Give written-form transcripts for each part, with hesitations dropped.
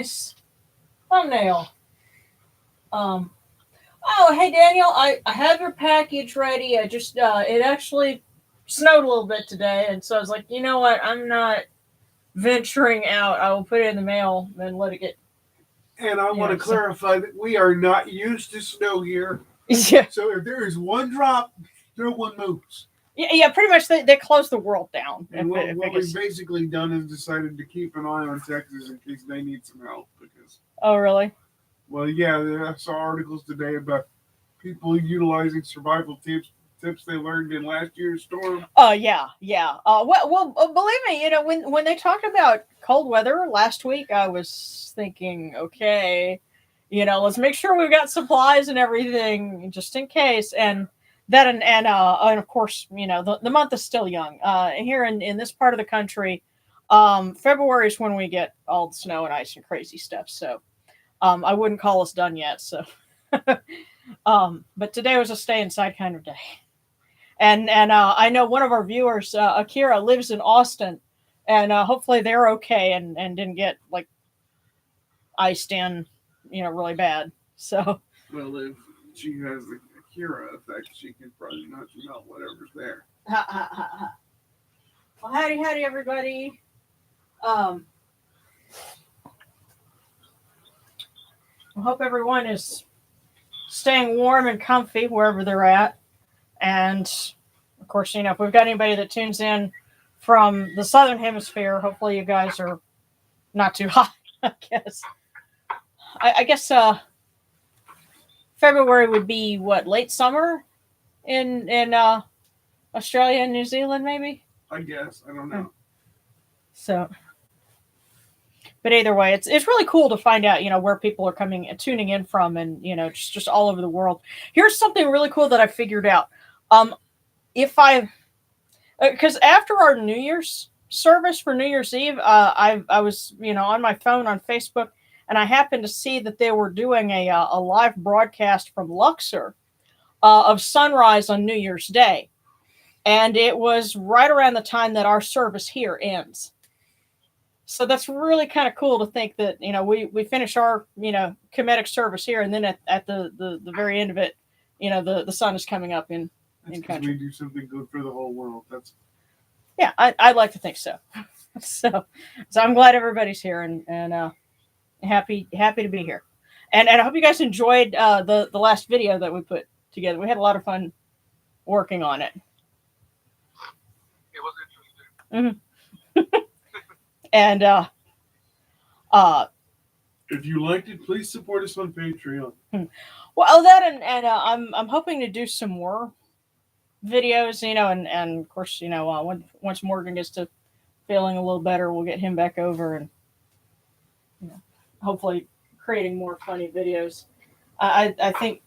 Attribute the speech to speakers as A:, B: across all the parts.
A: Nice thumbnail. Um, oh, hey Daniel, I have your package ready. I just it actually snowed a little bit today, and so I was like, you know what? I'm not venturing out. I will put it in the mail and let it get.
B: And I want to
A: So
B: clarify that we are not used to snow here.
A: yeah,
B: So if there is one drop, no one moves.
A: yeah. Pretty much they close the world down
B: And
A: if
B: what
A: it
B: we've
A: gets.
B: basically done is decided to keep an eye on Texas in case they need some help. Because,
A: Oh really?
B: well, yeah, I saw articles today about people utilizing survival tips they learned in last year's storm.
A: Oh yeah, yeah. Believe me, when they talked about cold weather last week, I was thinking, okay, let's make sure we've got supplies and everything just in case. And that and of course, the month is still young. Here in this part of the country, February is when we get all the snow and ice and crazy stuff. So I wouldn't call us done yet. So but today was a stay inside kind of day. And I know one of our viewers, Akira, lives in Austin, and hopefully they're okay and didn't get like iced in, really bad. So
B: Well, if she has the Akira effect, she can probably not melt whatever's there.
A: ha, ha, ha, ha. Well, howdy, everybody. Um, I hope everyone is staying warm and comfy wherever they're at. And of course, if we've got anybody that tunes in from the southern hemisphere, hopefully you guys are not too hot. I guess. I guess February would be what, late summer in Australia and New Zealand maybe.
B: I guess. I don't know.
A: So, but either way, it's really cool to find out where people are coming and tuning in from, and just all over the world. Here's something really cool that I figured out. If I Because after our New Year's service for New Year's Eve, I was on my phone on Facebook, and I happened to see that they were doing a live broadcast from Luxor of sunrise on New Year's Day, and it was right around the time that our service here ends. So that's really kind of cool to think that we finish our Kemetic service here, and then at the very end of it, the sun is coming up
B: That's
A: in
B: because we
A: country.
B: do something good for the whole world. That's
A: Yeah, I'd like to think so. So I'm glad everybody's here, and happy to be here, and I hope you guys enjoyed the last video that we put together. We had a lot of fun working on it.
B: it was interesting.
A: Hmm. And uh,
B: If you liked it, please support us on Patreon.
A: well, that and I'm hoping to do some more videos, and of course, once Morgan gets to feeling a little better, we'll get him back over and hopefully creating more funny videos. I think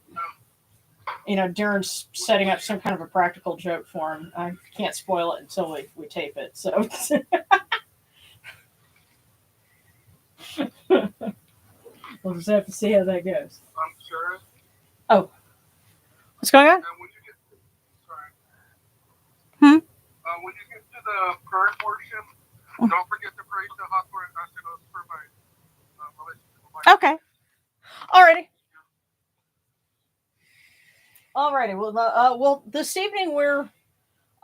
A: Darren's setting up some kind of a practical joke for him. I can't spoil it until we tape it. So we'll just have to see how that goes.
B: I'm sure.
A: Oh, what's going on?
B: And when you get sorry,
A: Hmm?
B: when you get to the prayer portion, don't forget to pray to Hathor and Ashenos for my relationship.
A: Okay. Alrighty. Alrighty. Well, this evening we're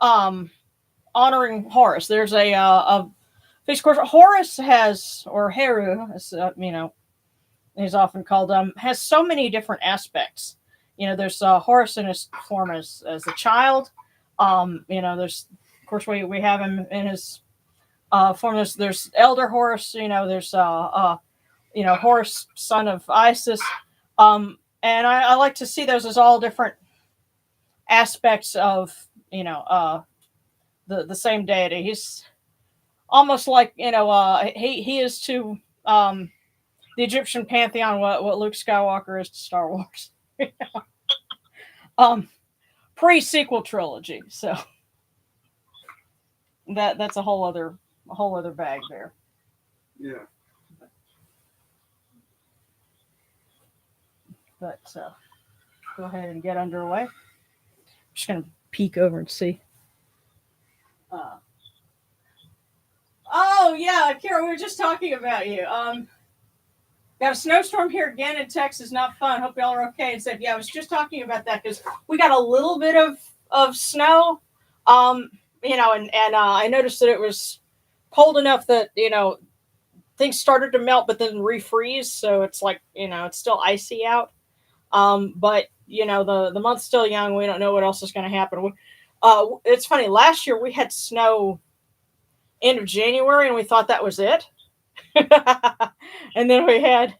A: um honoring Horus. There's a feast course. Horus has, or Heru, as he's often called, has so many different aspects. There's Horus in his form as a child. There's, of course, we have him in his form. There's Elder Horus. There's Horus, son of Isis. And I like to see those as all different aspects of the same deity. He's almost like he is to the Egyptian pantheon what Luke Skywalker is to Star Wars. um, Pre-sequel trilogy, so that's a whole other bag there.
B: Yeah.
A: But go ahead and get underway. I'm just gonna peek over and see. Oh yeah, Kira, we were just talking about you. Got a snowstorm here again in Texas. Not fun. Hope y'all are okay and safe. Yeah, I was just talking about that because we got a little bit of snow. And I noticed that it was cold enough that things started to melt, but then refreeze. So it's like it's still icy out. But the month's still young. We don't know what else is going to happen. It's funny. Last year we had snow end of January, and we thought that was it. And then we had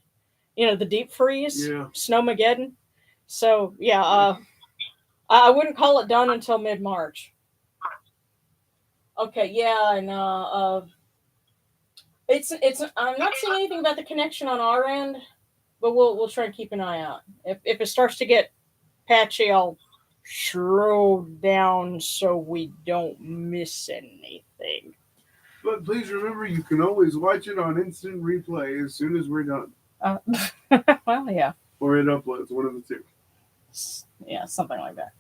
A: the deep freeze,
B: Yeah.
A: Snowmageddon. So yeah, I wouldn't call it done until mid-March. Okay, yeah, and it's I'm not seeing anything about the connection on our end, but we'll try to keep an eye out. If it starts to get patchy, I'll slow down so we don't miss anything.
B: But please remember, you can always watch it on instant replay as soon as we're done.
A: Well, yeah.
B: Or it uploads, one of the two.
A: Yeah, something like that.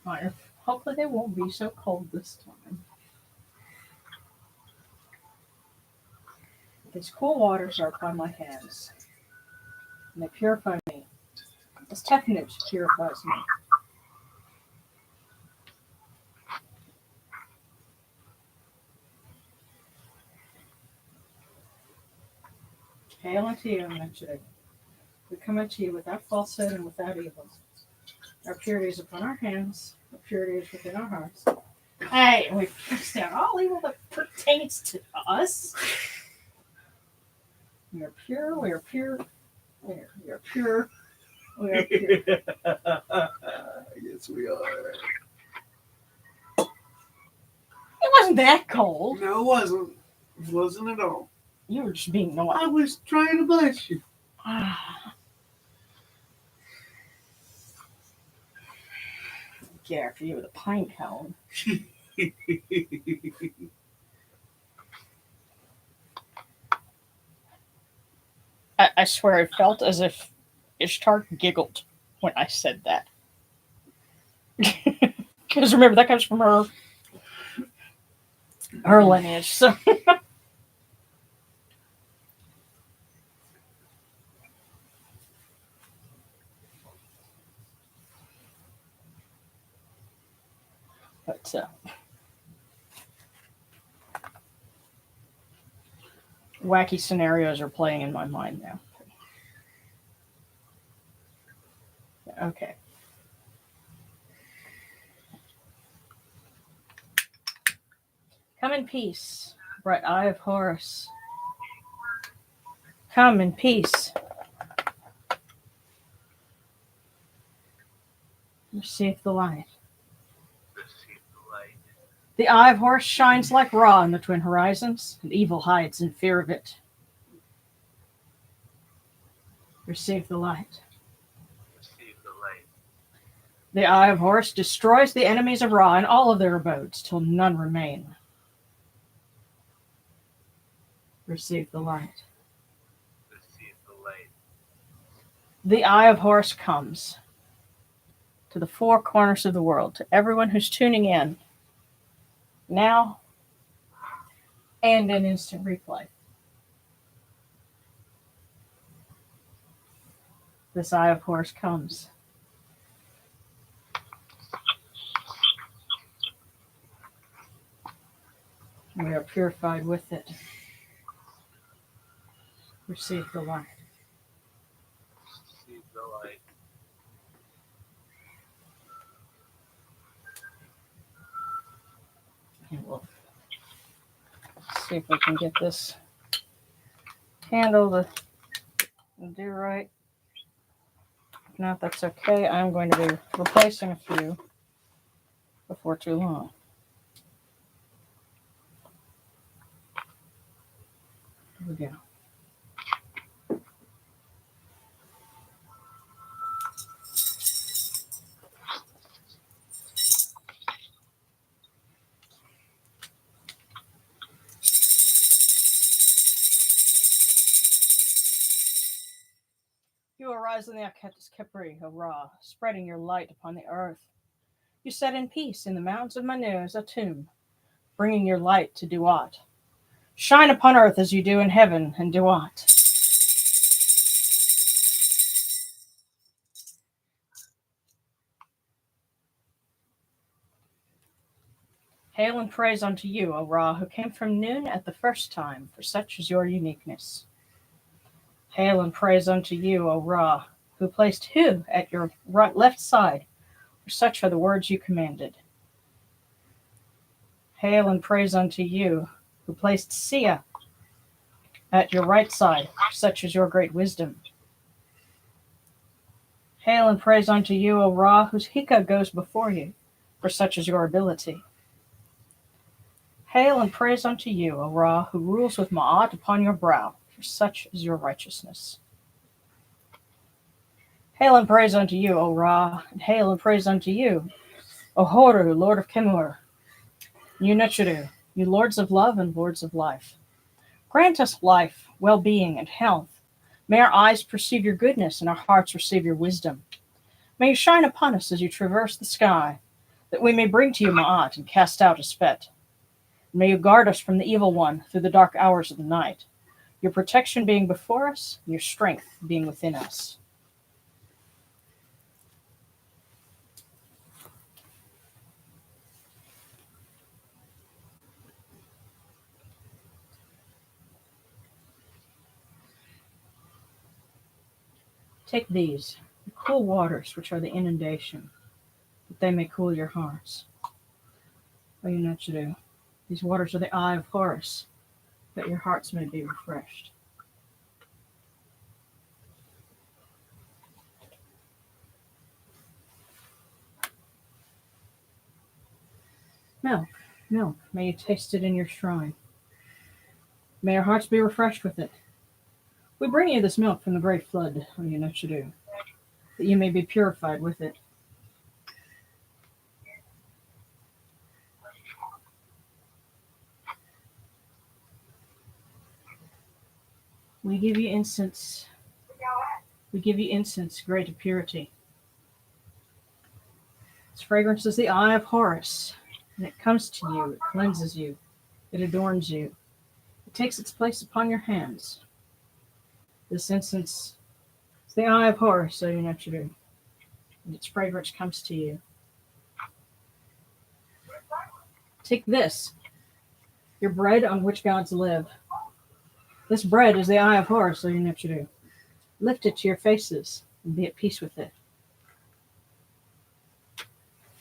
A: Right. Hopefully they won't be so cold this time. These cool waters are upon my hands, and they purify me. This Tephanic purifies me. Hail unto you, Menchide. We come unto you without falsehood and without evil. Our purity is upon our hands, our purity is within our hearts. Hey, and we've cast out all evil that pertains to us. We are pure, we are pure, we are pure, we are pure.
B: Yes, we are.
A: It wasn't that cold.
B: No, it wasn't. It wasn't at all.
A: You were just being
B: I
A: naughty.
B: was trying to bless you.
A: Get after you with a pine cone. I swear it felt as if Ishtar giggled when I said that. Because remember, that comes from her lineage. So. But wacky scenarios are playing in my mind now. Okay. Come in peace, bright eye of Horus. Come in peace. Receive the light. The eye of Horus shines like Ra in the twin horizons, and evil hides in fear of it. Receive the light. The eye of Horus destroys the enemies of Ra in all of their abodes, till none remain. Receive the light. The eye of Horus comes to the four corners of the world, to everyone who's tuning in now and in instant replay. This eye of Horus comes. We are purified with it. Receive the light.
C: Receive the light.
A: And we'll see if we can get this handle to do right. If not, that's okay. I'm going to be replacing a few before too long. Here we go. You arise in the Aketis Kepri, O Ra, spreading your light upon the earth. You set in peace in the mountains of Manu as a tomb, bringing your light to Duat. Shine upon earth as you do in heaven and Duat. Hail and praise unto you, O Ra, who came from noon at the first time, for such is your uniqueness. Hail and praise unto you, O Ra, who placed Hu at your left side, for such are the words you commanded. Hail and praise unto you, who placed Sia at your right side, for such is your great wisdom. Hail and praise unto you, O Ra, whose Hika goes before you, for such is your ability. Hail and praise unto you, O Ra, who rules with Ma'at upon your brow, for such is your righteousness. Hail and praise unto you, O Ra, and hail and praise unto you, O Heru, Lord of Kemur, you Nechuru, you lords of love and lords of life. Grant us life, well-being, and health. May our eyes perceive your goodness and our hearts receive your wisdom. May you shine upon us as you traverse the sky, that we may bring to you Ma'at and cast out Espet. May you guard us from the evil one through the dark hours of the night, your protection being before us, and your strength being within us. Take these, the cool waters which are the inundation, that they may cool your hearts. O Yunechidu, these waters are the eye of Horus, that your hearts may be refreshed. Milk, milk, may you taste it in your shrine. May your hearts be refreshed with it. We bring you this milk from the great flood, O Yunechidu, that you may be purified with it. We give you incense. We give you incense, great of purity. Its fragrance is the eye of Horus, and it comes to you, it cleanses you, it adorns you. It takes its place upon your hands. This incense is the eye of Horus, O Yunechidu, and its fragrance comes to you. Take this, your bread on which gods live. This bread is the eye of Horus, O Yunechidu. Lift it to your faces and be at peace with it.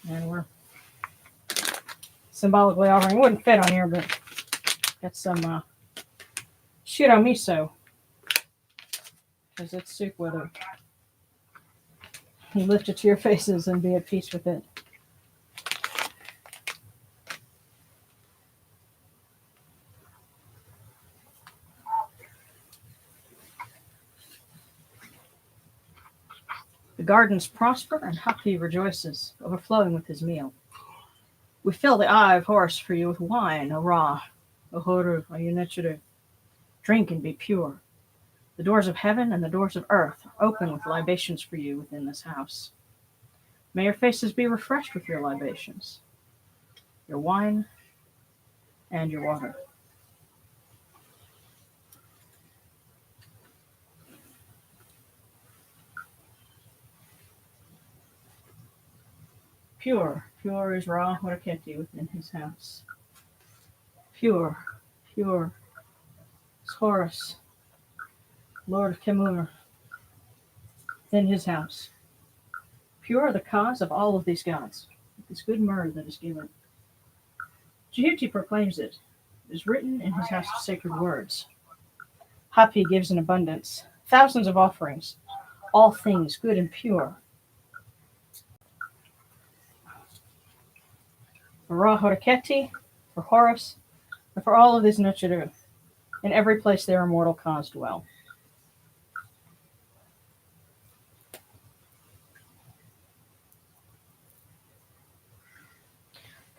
A: And we're symbolically offering. It wouldn't fit on here, but got some shiro miso, because it's soup with it. You lift it to your faces and be at peace with it. The gardens prosper and Hapi rejoices, overflowing with his meal. We fill the eye of Horus for you with wine, O Ra, O Heru, O Yunechidu. Drink and be pure. The doors of heaven and the doors of earth are open with libations for you within this house. May your faces be refreshed with your libations, your wine, and your water. Pure, pure is Ra Horaketi within his house. Pure, pure is Horus, Lord of Kemur, within his house. Pure are the cause of all of these gods, with this good myrrh that is given. Jehuti proclaims it. It is written in his house of sacred words. Hapi gives in abundance, thousands of offerings, all things good and pure. For Ra Horaketi, for Horus, and for all of these Nuchiru. In every place their immortal cause dwell.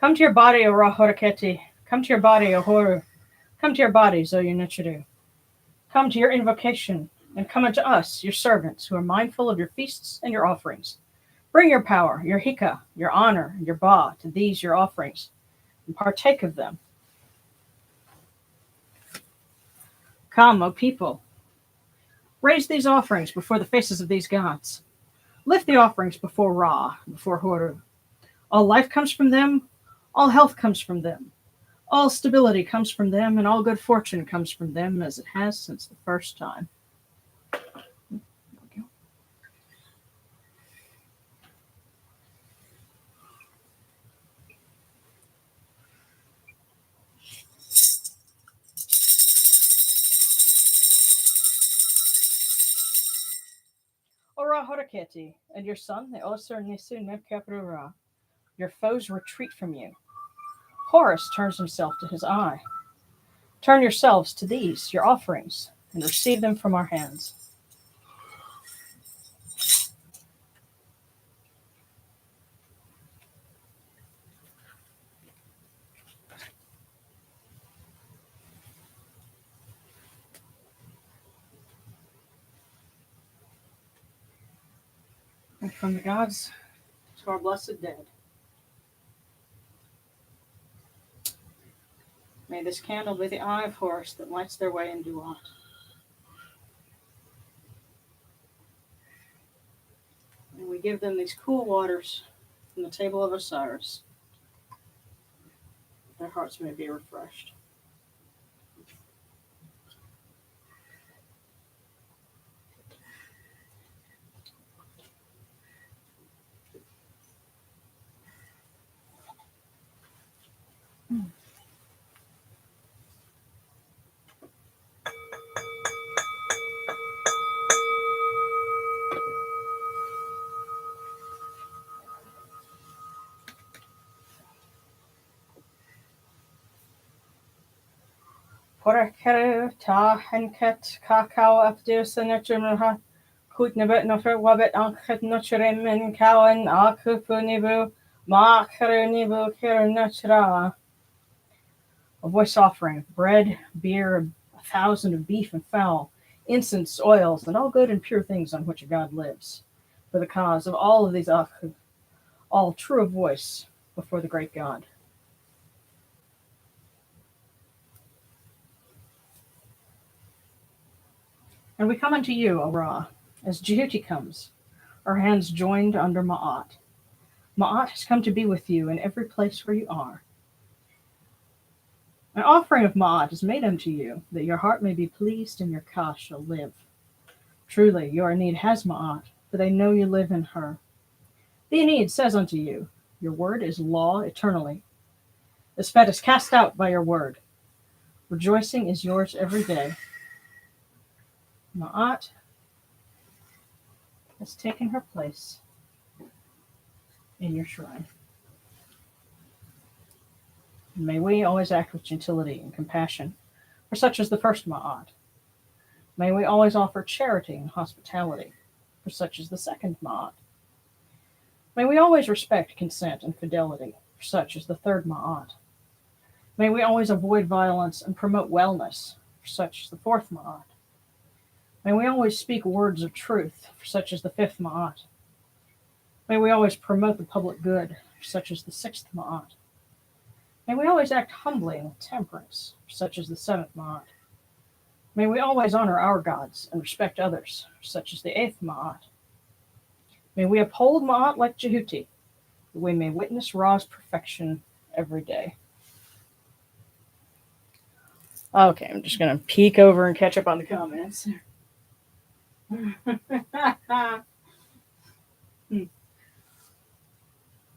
A: Come to your body, O Ra-Horeketi. Come to your body, O Heru. Come to your body, Zoyunichiru. Come to your invocation, and come unto us, your servants, who are mindful of your feasts and your offerings. Bring your power, your hika, your honor, and your ba to these your offerings, and partake of them. Come, O people. Raise these offerings before the faces of these gods. Lift the offerings before Ra, before Heru. All life comes from them, all health comes from them. All stability comes from them, and all good fortune comes from them, as it has since the first time. Ora Horaketi, and your son, the Osir Nisu Nebkapru Ra. Your foes retreat from you. Horus turns himself to his eye. Turn yourselves to these, your offerings, and receive them from our hands. And from the gods to our blessed dead. May this candle be the eye of Horus that lights their way in Duat. And we give them these cool waters from the table of Osiris. Their hearts may be refreshed. Porakere ta henket kakao abdus and nachumha kutnebet nofer wabet ankhet nochrim and kawan akupunibu ma kerunibu kerunachra. A voice offering, bread, beer, 1,000 of beef and fowl, incense, oils, and all good and pure things on which a god lives, for the cause of all of these akhu, all true of voice before the great god. And we come unto you, O Ra, as Jehuti comes, our hands joined under Ma'at. Ma'at has come to be with you in every place where you are. An offering of Ma'at is made unto you, that your heart may be pleased and your ka shall live. Truly, your Aeneid has Ma'at, for they know you live in her. The Aeneid says unto you, your word is law eternally. The spet is cast out by your word. Rejoicing is yours every day. Ma'at has taken her place in your shrine. And may we always act with gentility and compassion, for such is the first Ma'at. May we always offer charity and hospitality, for such is the second Ma'at. May we always respect consent and fidelity, for such is the third Ma'at. May we always avoid violence and promote wellness, for such is the fourth Ma'at. May we always speak words of truth, for such is the fifth Ma'at. May we always promote the public good, for such is the sixth Ma'at. May we always act humbly and with temperance, for such is the seventh Ma'at. May we always honor our gods and respect others, for such is the eighth Ma'at. May we uphold Ma'at like Jehuti, that we may witness Ra's perfection every day. Okay, I'm just going to peek over and catch up on the comments.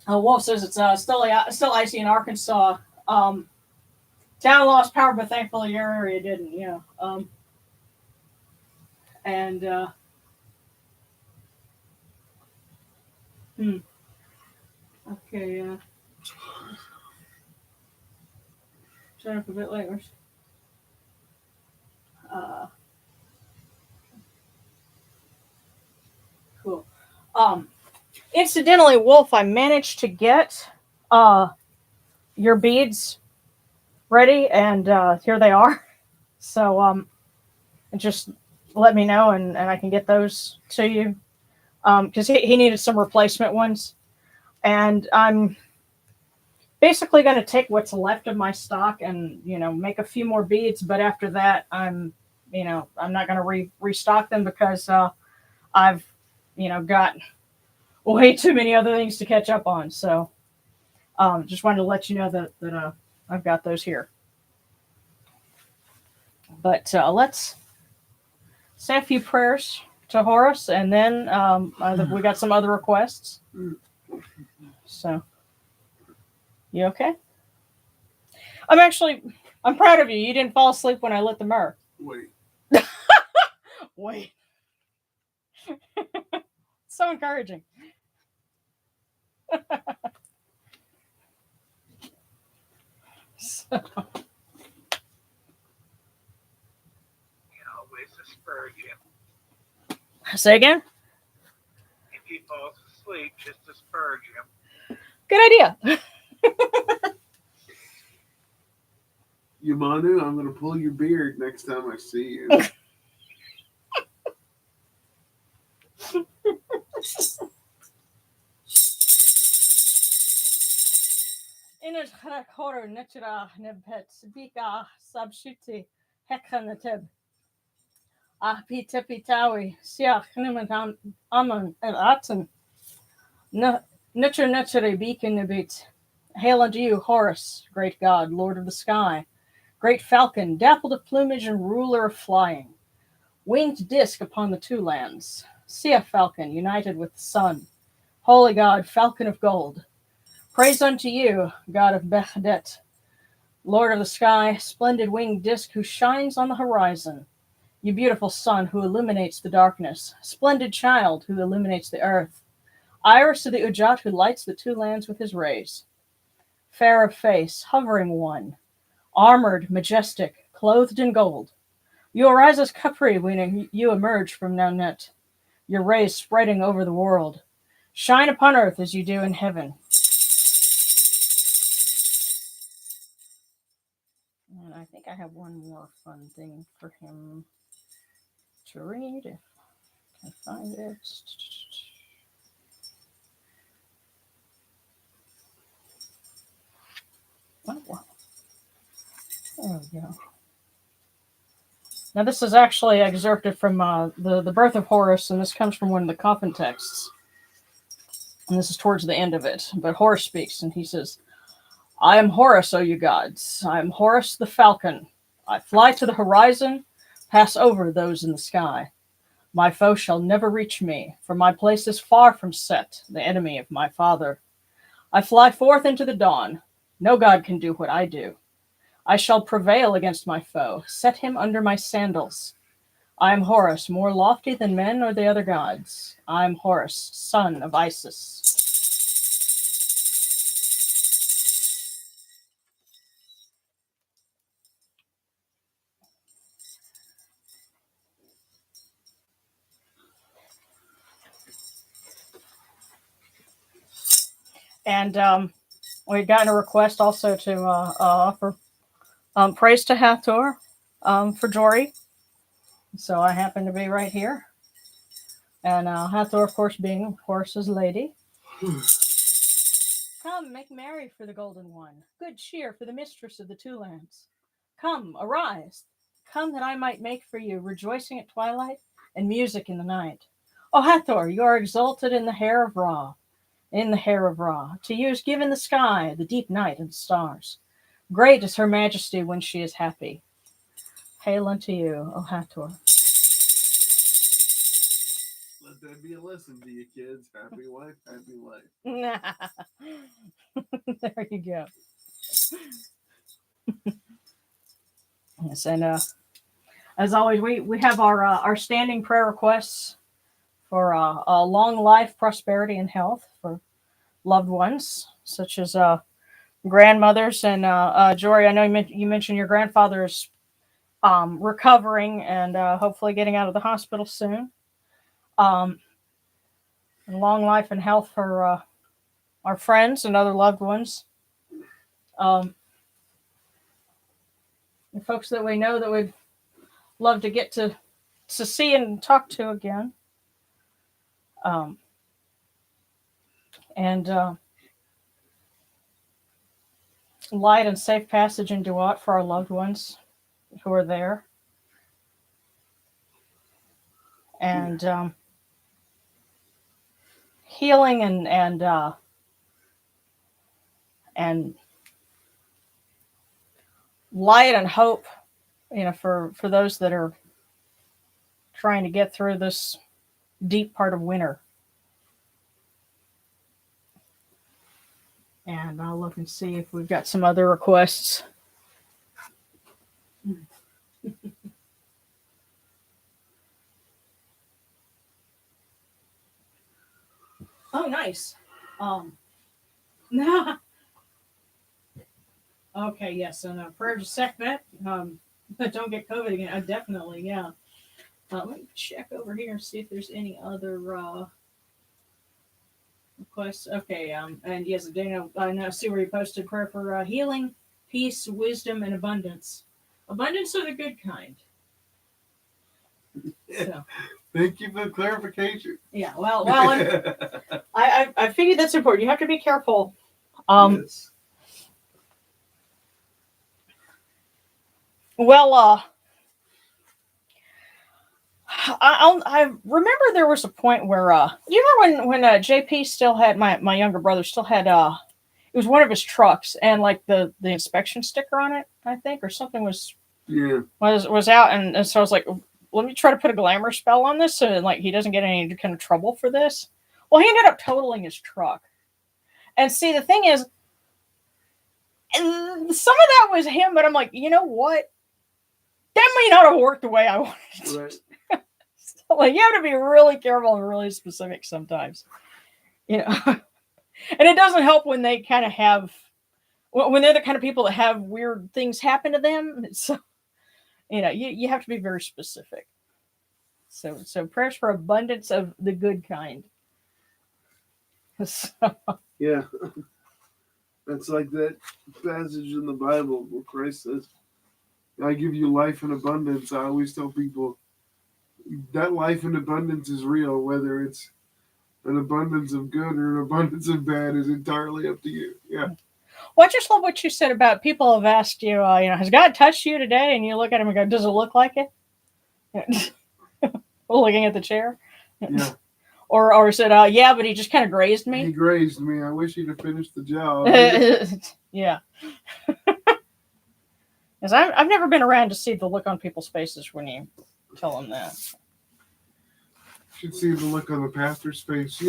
A: Wolf says it's still icy in Arkansas. Town lost power, but thankfully your area didn't. Yeah. Okay. Turn up a bit later. Um, incidentally, Wolf, I managed to get your beads ready, and here they are. So just let me know, and I can get those to you. Because he needed some replacement ones, and I'm basically going to take what's left of my stock and make a few more beads. But after that, I'm not going to restock them because I've got way too many other things to catch up on. So just wanted to let you know that I've got those here. But let's say a few prayers to Horus, and then we got some other requests. So, you okay? I'm proud of you. You didn't fall asleep when I lit the myrrh.
B: Wait.
A: Wait. So encouraging. So.
C: Always asperge him.
A: Say again?
C: If he falls asleep, just asperge him.
A: Good idea.
B: Yamanu, I'm going to pull your beard next time I see you.
A: Init Hathor Netra Nebet Bika Sabshuti Hekanateb. Pitepitawi Siach Niman Aman and Atten. Netra Beacon Nebit. Hail unto you, Horus, great god, lord of the sky, great falcon, dappled of plumage and ruler of flying, winged disc upon the two lands, sea falcon united with the sun, holy god, falcon of gold. Praise unto you, god of Behdet, lord of the sky, splendid winged disc who shines on the horizon, you beautiful sun who illuminates the darkness, splendid child who illuminates the earth, iris of the Ujat who lights the two lands with his rays. Fair of face, hovering one, armored, majestic, clothed in gold. You arise as Capri when you emerge from Naunet, your rays spreading over the world. Shine upon earth as you do in heaven. And I think I have one more fun thing for him to read, if I can find it. Oh, wow. There we go. Now, this is actually excerpted from the Birth of Horus, and this comes from one of the coffin texts. And this is towards the end of it. But Horus speaks, and he says, I am Horus, O you gods. I am Horus the falcon. I fly to the horizon, pass over those in the sky. My foe shall never reach me, for my place is far from Set, the enemy of my father. I fly forth into the dawn. No god can do what I do. I shall prevail against my foe, set him under my sandals. I am Horus, more lofty than men or the other gods. I am Horus, son of Isis. And we've gotten a request also to offer praise to Hathor for Jory. So I happen to be right here. And Hathor, of course, being Horus's lady. Come, make merry for the Golden One. Good cheer for the mistress of the two lands. Come, arise. Come that I might make for you rejoicing at twilight and music in the night. O Hathor, you are exalted in the hair of Ra. In the hair of Ra. To you is given the sky, the deep night, and the stars. Great is her majesty when she is happy. Hail unto you, O Hathor.
B: Let that be a lesson to you kids. Happy wife, happy life.
A: There you go. Yes, and as always, we have our standing prayer requests for a long life, prosperity, and health for loved ones, such as grandmothers. And Jory, I know you mentioned your grandfather is recovering and hopefully getting out of the hospital soon. and long life and health for our friends and other loved ones. And folks that we know that we'd love to get to see and talk to again. And light and safe passage and duat for our loved ones who are there. And healing and light and hope, for those that are trying to get through this deep part of winter. And I'll look and see if we've got some other requests. Oh, nice. Okay, yes, and prayer to Sekhmet. But don't get COVID again. Definitely, yeah. Let me check over here and see if there's any other requests. Okay, and yes, Dana, I now see where you posted prayer for healing, peace, wisdom, and abundance. Abundance of the good kind. So.
B: Thank you for the clarification.
A: Yeah, well, I figured that's important. You have to be careful.
B: Yes.
A: Well, I remember there was a point where you remember when JP still had my younger brother still had it was one of his trucks and like the inspection sticker on it, I think, or something was out, and so I was like, let me try to put a glamour spell on this so like he doesn't get any kind of trouble for this. Well, he ended up totaling his truck. And see, the thing is, some of that was him, but I'm like, you know what? That may not have worked the way I wanted it to.
B: Right.
A: So, like, you have to be really careful and really specific sometimes. And it doesn't help when they kind of have, when they're the kind of people that have weird things happen to them. So, you have to be very specific. So prayers for abundance of the good kind. So.
B: Yeah. That's like that passage in the Bible where Christ says, I give you life in abundance. I always tell people that life in abundance is real, whether it's an abundance of good or an abundance of bad is entirely up to you. Yeah.
A: Well, I just love what you said about people have asked you, has God touched you today? And you look at him and go, does it look like it? Looking at the chair.
B: Yeah.
A: Or said, yeah, but he just kind of grazed me.
B: He grazed me. I wish he'd have finished the job.
A: Yeah. Because I've never been around to see the look on people's faces when you tell them that.
B: You should see the look on the pastor's face.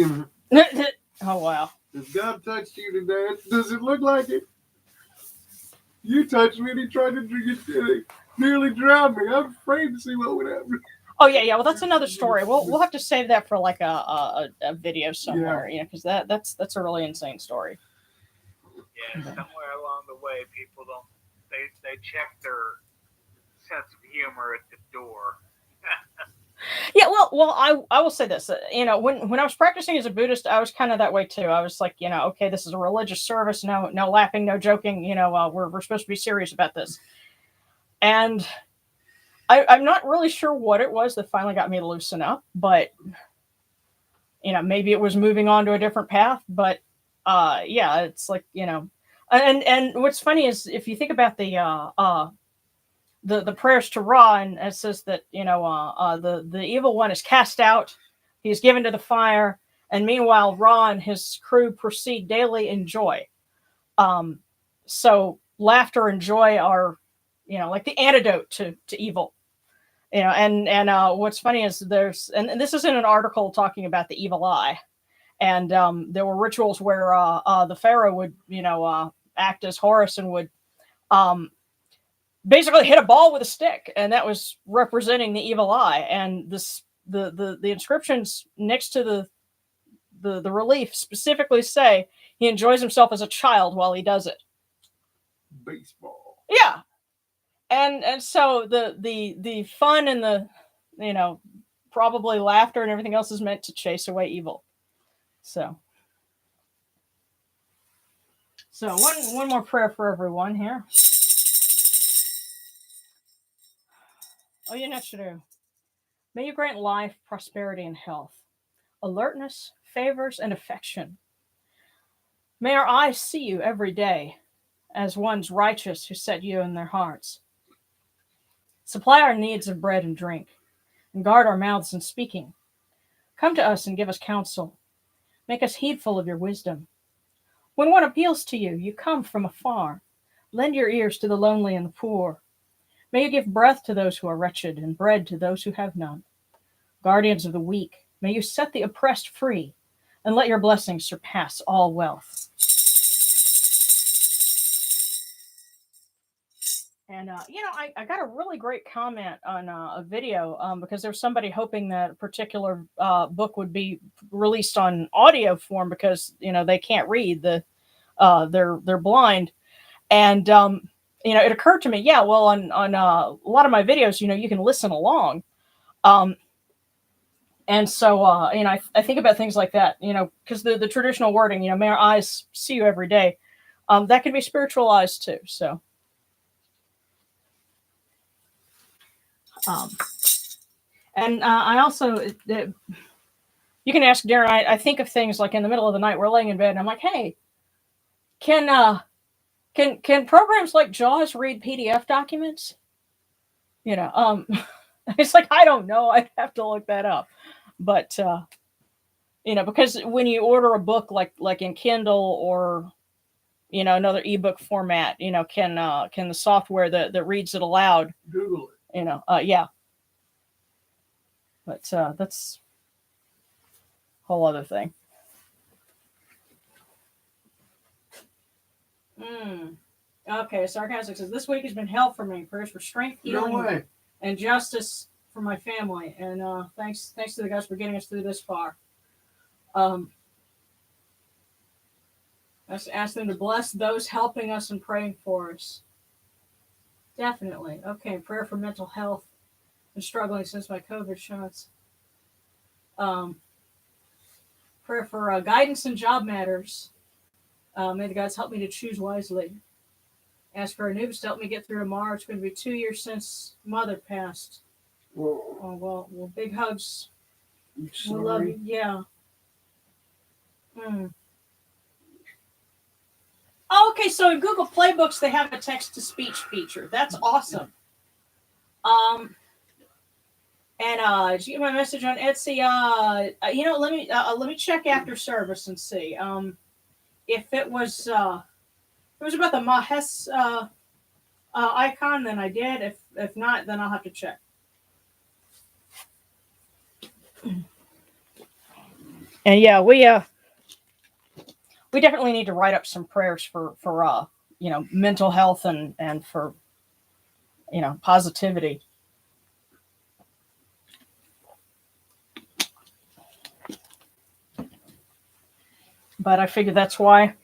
A: Oh, wow.
B: If God touched you today, does it look like it? You touched me and he tried to nearly drown me. I'm afraid to see what would happen.
A: Oh, yeah. Well, that's another story. We'll have to save that for like a video somewhere, because that's a really insane story.
C: Yeah, somewhere along the way, people they check their sense of humor at the door.
A: Yeah, well, I will say this. When I was practicing as a Buddhist, I was kind of that way too. I was like, okay, this is a religious service. No laughing, no joking. We're supposed to be serious about this. And I'm not really sure what it was that finally got me to loosen up, but maybe it was moving on to a different path. But yeah, it's like and what's funny is if you think about the prayers to Ra, and it says that the evil one is cast out, he is given to the fire, and meanwhile Ra and his crew proceed daily in joy. So laughter and joy are like the antidote to evil. And what's funny is and this is in an article talking about the evil eye, and there were rituals where the pharaoh would act as Horus and would basically hit a ball with a stick, and that was representing the evil eye. And the inscriptions next to the relief specifically say he enjoys himself as a child while he does it.
B: Baseball.
A: Yeah. And so the fun and the probably laughter and everything else is meant to chase away evil. So one more prayer for everyone here. Oh, you know, Sharu. May you grant life, prosperity, and health, alertness, favors, and affection. May our eyes see you every day as ones righteous who set you in their hearts. Supply our needs of bread and drink, and guard our mouths in speaking. Come to us and give us counsel. Make us heedful of your wisdom. When one appeals to you, you come from afar. Lend your ears to the lonely and the poor. May you give breath to those who are wretched and bread to those who have none. Guardians of the weak, may you set the oppressed free, and let your blessings surpass all wealth. And, I got a really great comment on a video because there was somebody hoping that a particular book would be released on audio form because, they can't read. They're blind. And, it occurred to me, yeah, well, on a lot of my videos, you can listen along. And so, I think about things like that, because the traditional wording, may our eyes see you every day, that can be spiritualized too. So, and I also, you can ask Darren, I think of things like in the middle of the night, we're laying in bed and I'm like, hey, can programs like JAWS read PDF documents? It's like, I don't know. I'd have to look that up. But, because when you order a book like in Kindle or, another ebook format, can the software that reads it aloud,
B: Google it.
A: Yeah. But that's a whole other thing. Okay, Sarcastic says, this week has been hell for me. Prayers for strength, healing, and justice for my family. And thanks to the guys for getting us through this far. Let's ask them to bless those helping us and praying for us. Definitely. Okay, prayer for mental health. Been struggling since my COVID shots. Prayer for guidance in job matters. May the gods help me to choose wisely. Ask for Anubis to help me get through tomorrow. It's going to be 2 years since Mother passed.
B: Whoa.
A: Oh, well, big hugs.
B: We
A: love you. Yeah. Oh, okay, so in Google Playbooks, they have a text-to-speech feature. That's awesome. And did you get my message on Etsy? Let me check after service and see. If it was about the Mahes icon, then I did. If not, then I'll have to check. And yeah, we definitely need to write up some prayers for mental health and for positivity. But I figure that's why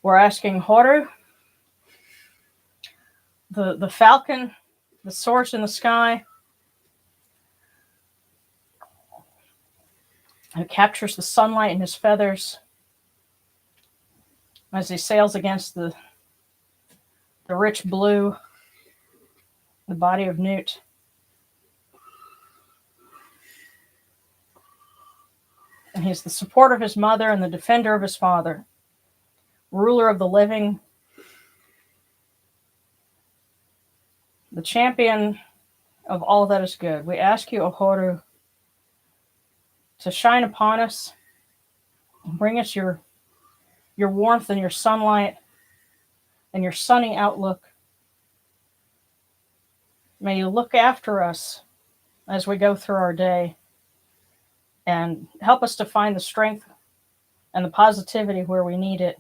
A: we're asking Heru, the falcon, the source in the sky, who captures the sunlight in his feathers as he sails against the rich blue, the body of Newt. And he's the support of his mother and the defender of his father, ruler of the living, the champion of all that is good. We ask you, O Heru, to shine upon us, and bring us your warmth and your sunlight and your sunny outlook. May you look after us as we go through our day and help us to find the strength and the positivity where we need it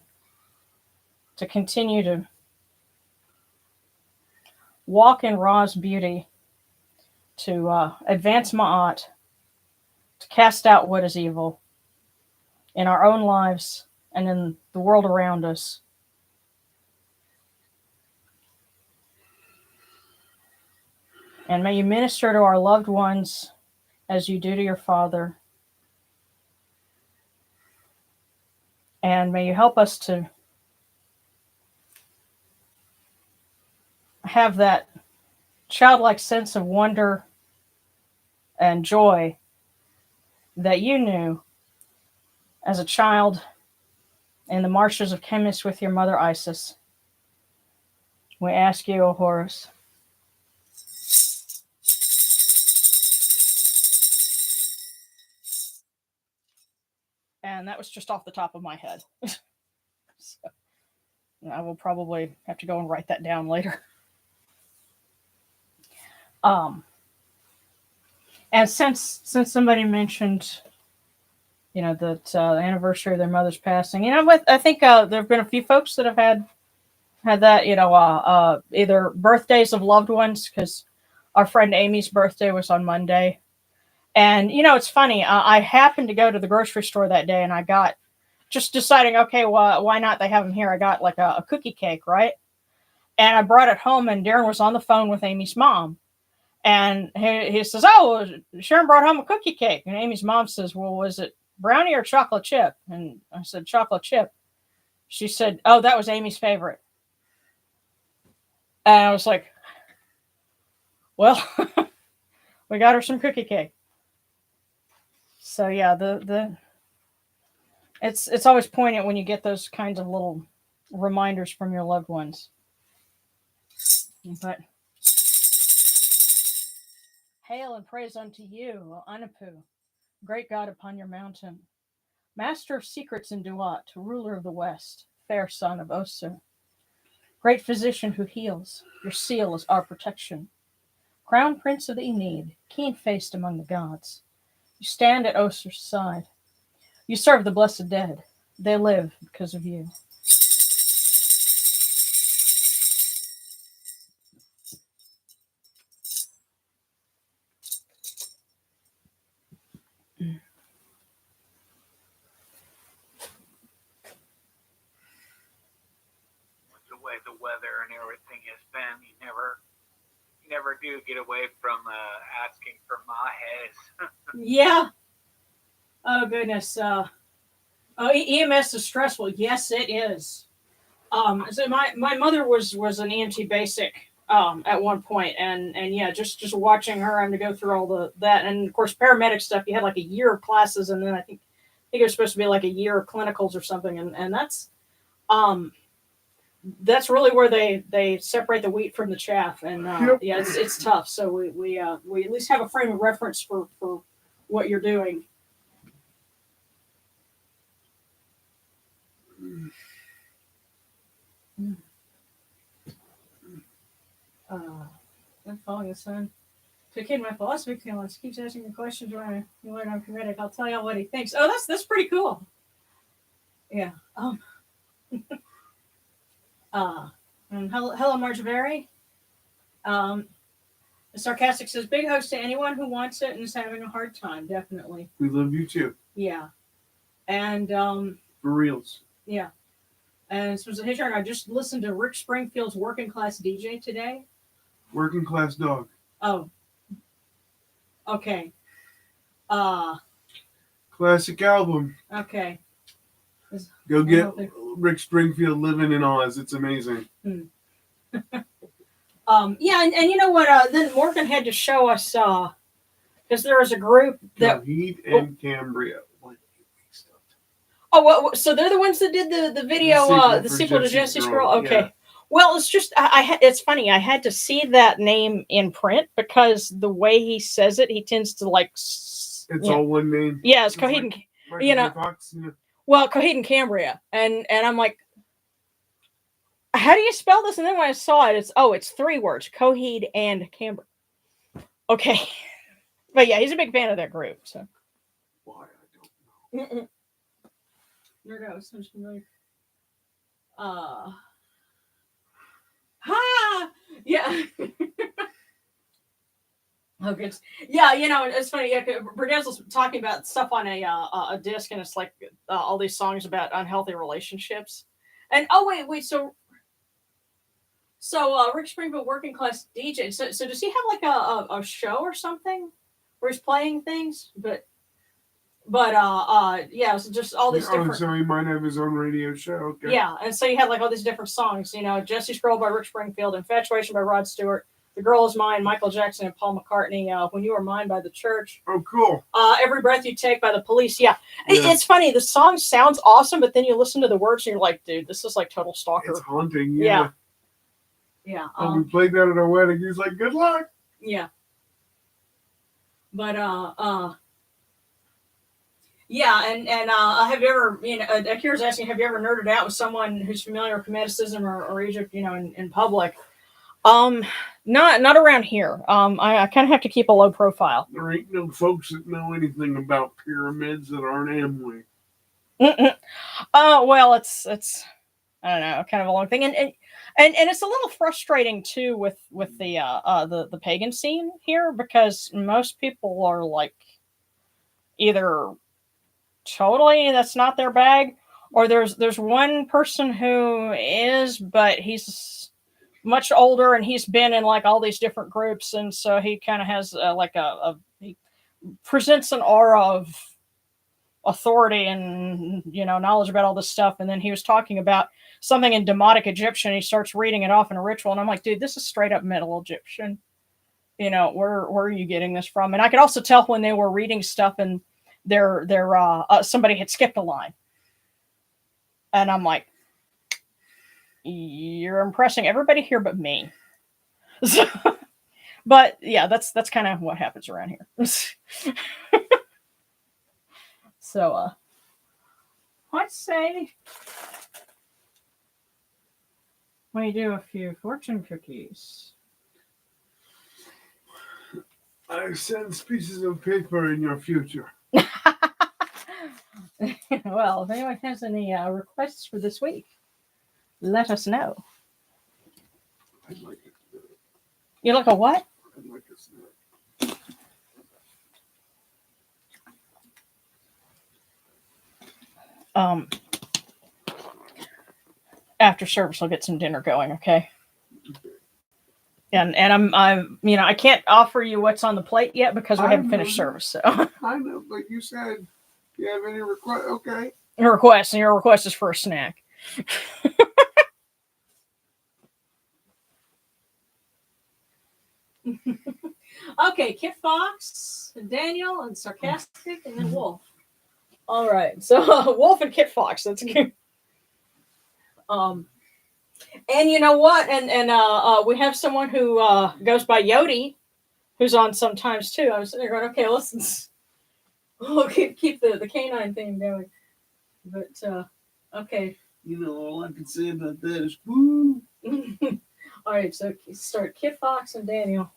A: to continue to walk in Ra's beauty, to advance Ma'at, to cast out what is evil in our own lives and in the world around us. And may you minister to our loved ones as you do to your father. And may you help us to have that childlike sense of wonder and joy that you knew as a child in the marshes of Chemis with your mother Isis. We ask you, O Horus. And that was just off the top of my head. So, I will probably have to go and write that down later. And since somebody mentioned, that the anniversary of their mother's passing, I think there have been a few folks that have had that, either birthdays of loved ones, because our friend Amy's birthday was on Monday. And, it's funny. I happened to go to the grocery store that day, and I got, just deciding, okay, well, why not? They have them here. I got like a cookie cake, right? And I brought it home, and Darren was on the phone with Amy's mom. And he says, oh, Sharon brought home a cookie cake. And Amy's mom says, well, was it brownie or chocolate chip? And I said, chocolate chip. She said, oh, that was Amy's favorite. And I was like, well, we got her some cookie cake. So yeah, it's always poignant when you get those kinds of little reminders from your loved ones. But hail and praise unto you, O Anapu, great God upon your mountain, master of secrets in Duat, ruler of the west, fair son of Osir, great physician who heals, your seal is our protection, crown prince of the Enid, keen-faced among the gods. You stand at Osir's side. You serve the blessed dead. They live because of you.
C: The way the weather and everything has been, you never do get away from asking for mahas.
A: Yeah. Oh goodness. EMS is stressful. Yes, it is. So my mother was an EMT basic at one point, and yeah, just watching her having to go through all that, and of course paramedic stuff. You had like a year of classes, and then I think it was supposed to be like a year of clinicals or something, and that's really where they separate the wheat from the chaff, and yeah, it's tough. So we at least have a frame of reference for what you're doing. I'm following the sun. To a kid in my philosophy class keeps asking me questions when you learn I'm Kemetic. I'll tell you what he thinks. Oh, that's pretty cool. Yeah. And hello, Marjorie. The sarcastic says, "Big hugs to anyone who wants it and is having a hard time." Definitely.
B: We love you too.
A: Yeah. And
B: for reals.
A: Yeah. And this was a hitcher. I just listened to Rick Springfield's Working Class DJ today.
B: Working Class Dog.
A: Oh. Okay.
B: Classic album.
A: Okay.
B: Go get Rick Springfield Living in Oz. It's amazing.
A: Yeah, and you know what? Then Morgan had to show us because there was a group that
B: Heat and Cambria.
A: Oh, well, so they're the ones that did the video, the sequel to Jesse's Girl. Okay. Yeah. Well, it's just it's funny. I had to see that name in print because the way he says it, he tends to like.
B: It's all one name.
A: Yeah, it's Coheed and
B: Fox,
A: Well, Coheed and Cambria, and I'm like, how do you spell this? And then when I saw it, it's 3 words: Coheed and Cambria. Okay, but yeah, he's a big fan of that group. So.
B: Why I don't know.
A: There goes. Sounds familiar. Yeah. Okay. Yeah, it's funny. Yeah, Berdazzle's talking about stuff on a disc, and it's like all these songs about unhealthy relationships. And wait. So Rick Springfield, Working Class DJ. So does he have like a show or something where he's playing things? But But yeah, so just all these different.
B: So he might have his own radio show. Okay.
A: Yeah, and so you had like all these different songs. You know, Jesse's Girl by Rick Springfield, Infatuation by Rod Stewart, The Girl Is Mine, Michael Jackson and Paul McCartney, When You Were Mine by The Church.
B: Oh, cool.
A: Every Breath You Take by The Police. Yeah. It's funny. The song sounds awesome, but then you listen to the words and you're like, dude, this is like total stalker.
B: It's haunting. Yeah.
A: Yeah.
B: When we played that at our wedding, he's like, "Good luck."
A: Yeah. But yeah, and have you ever, Akira's asking, have you ever nerded out with someone who's familiar with Kemeticism or Egypt, in public? Not around here. I kind of have to keep a low profile.
B: There ain't no folks that know anything about pyramids that aren't Amway.
A: Well, it's I don't know, kind of a long thing, and it's a little frustrating too with the pagan scene here, because most people are like either totally that's not their bag, or there's one person who is, but he's much older and he's been in like all these different groups, and so he kind of has he presents an aura of authority and knowledge about all this stuff. And then he was talking about something in Demotic Egyptian. He starts reading it off in a ritual, and I'm like, dude, this is straight up Middle Egyptian. Where are you getting this from? And I could also tell when they were reading stuff and their somebody had skipped a line, and I'm like, you're impressing everybody here but me. So, but yeah, that's kind of what happens around here. So, let's say we do a few fortune cookies.
B: I sense pieces of paper in your future.
A: Well, if anyone has any requests for this week, let us know.
B: I'd like it.
A: You like a what?
B: I'd like a snack.
A: After service, I'll get some dinner going. Okay. And I'm I can't offer you what's on the plate yet because we haven't finished service. So
B: I know, but you said you have any request? Okay.
A: Your request is for a snack. Okay, Kit Fox, and Daniel, and Sarcastic, and then Wolf. All right, so Wolf and Kit Fox. That's good. And you know what? And we have someone who goes by Yodi, who's on sometimes too. I was sitting there going, okay, we'll keep the canine thing going. But okay.
B: All I can say about that is woo.
A: All right, so start Kit Fox and Daniel.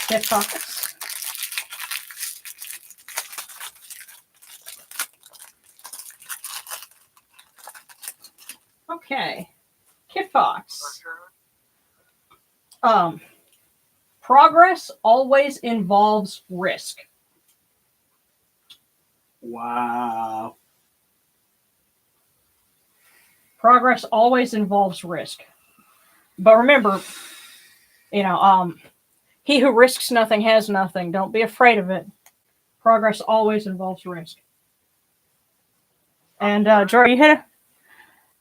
A: Kit Fox. Okay, Kit Fox. Progress always involves risk.
B: Wow.
A: Progress always involves risk. But remember, he who risks nothing has nothing. Don't be afraid of it. Progress always involves risk. And Jory, you had
C: I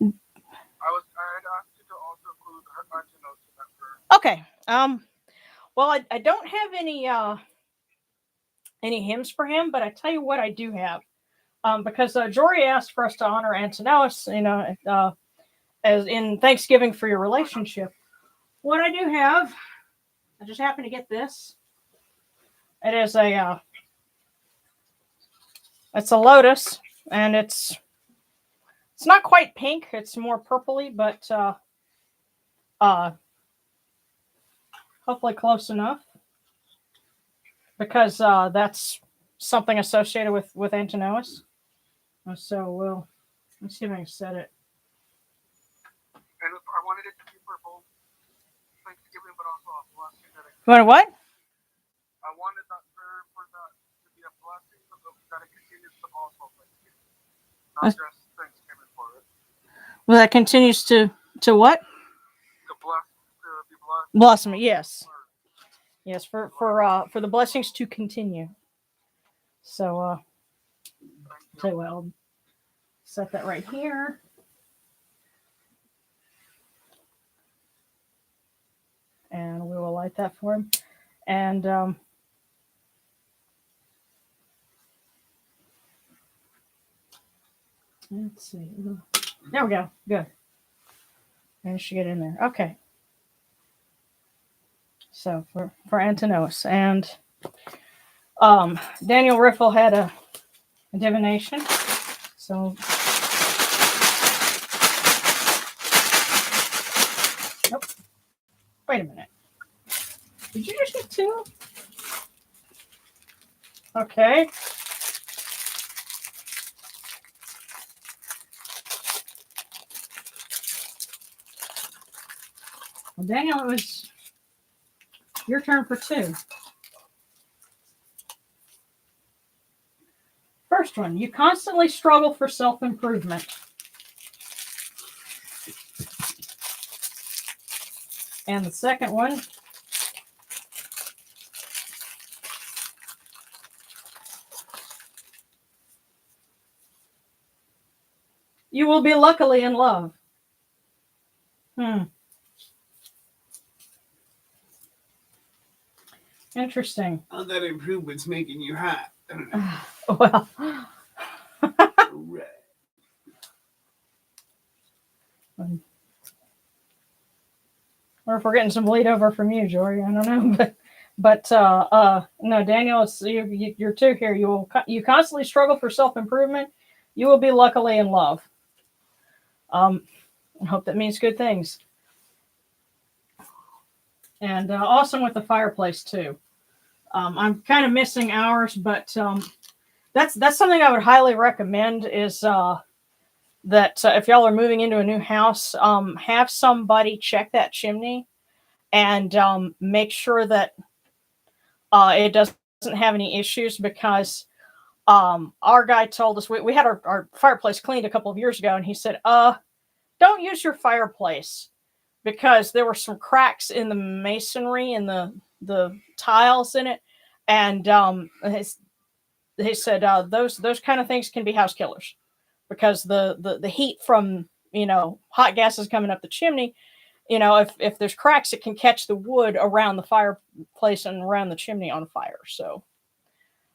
C: had asked you to also include her notes in that.
A: Okay. Well, I don't have any hymns for him, but I tell you what I do have. Because Jory asked for us to honor Antinous, as in Thanksgiving for your relationship. What I do have, I just happen to get this. It is it's a lotus, and it's not quite pink. It's more purpley, but hopefully close enough, because that's something associated with Antinous. So let's see if I can set it.
C: And I wanted it to be for both Thanksgiving, but also a blessing.
A: You want what?
C: I wanted that for that to be a blessing, but that it continues to also Thanksgiving, not just Thanksgiving for it.
A: Well, that continues to what?
C: To bless, to
A: Blossom, yes. Yes, for the blessings to continue. So tell you what, I'll set that right here. And we will light that for him. And let's see. There we go. Good. Managed to get in there. Okay. So for Antinous. And Daniel Riffle had a divination. So nope. Wait a minute. Did you just get 2? Okay. Well, Daniel, it was your turn for 2. First one, you constantly struggle for self-improvement. And the second one, you will be luckily in love. Interesting.
B: How that improvement's making you hot.
A: Well.
B: Right.
A: Or if we're getting some bleed over from you, Jory, I don't know, but no, Daniel, it's you're 2 here. You constantly struggle for self-improvement. You will be luckily in love. I hope that means good things. And awesome with the fireplace too. I'm kind of missing ours, but that's something I would highly recommend. Is that if y'all are moving into a new house, have somebody check that chimney and make sure that it doesn't have any issues, because our guy told us, we had our fireplace cleaned a couple of years ago, and he said, don't use your fireplace because there were some cracks in the masonry and the tiles in it. And he said those kind of things can be house killers, because the heat from, hot gases coming up the chimney, if there's cracks, it can catch the wood around the fireplace and around the chimney on fire. So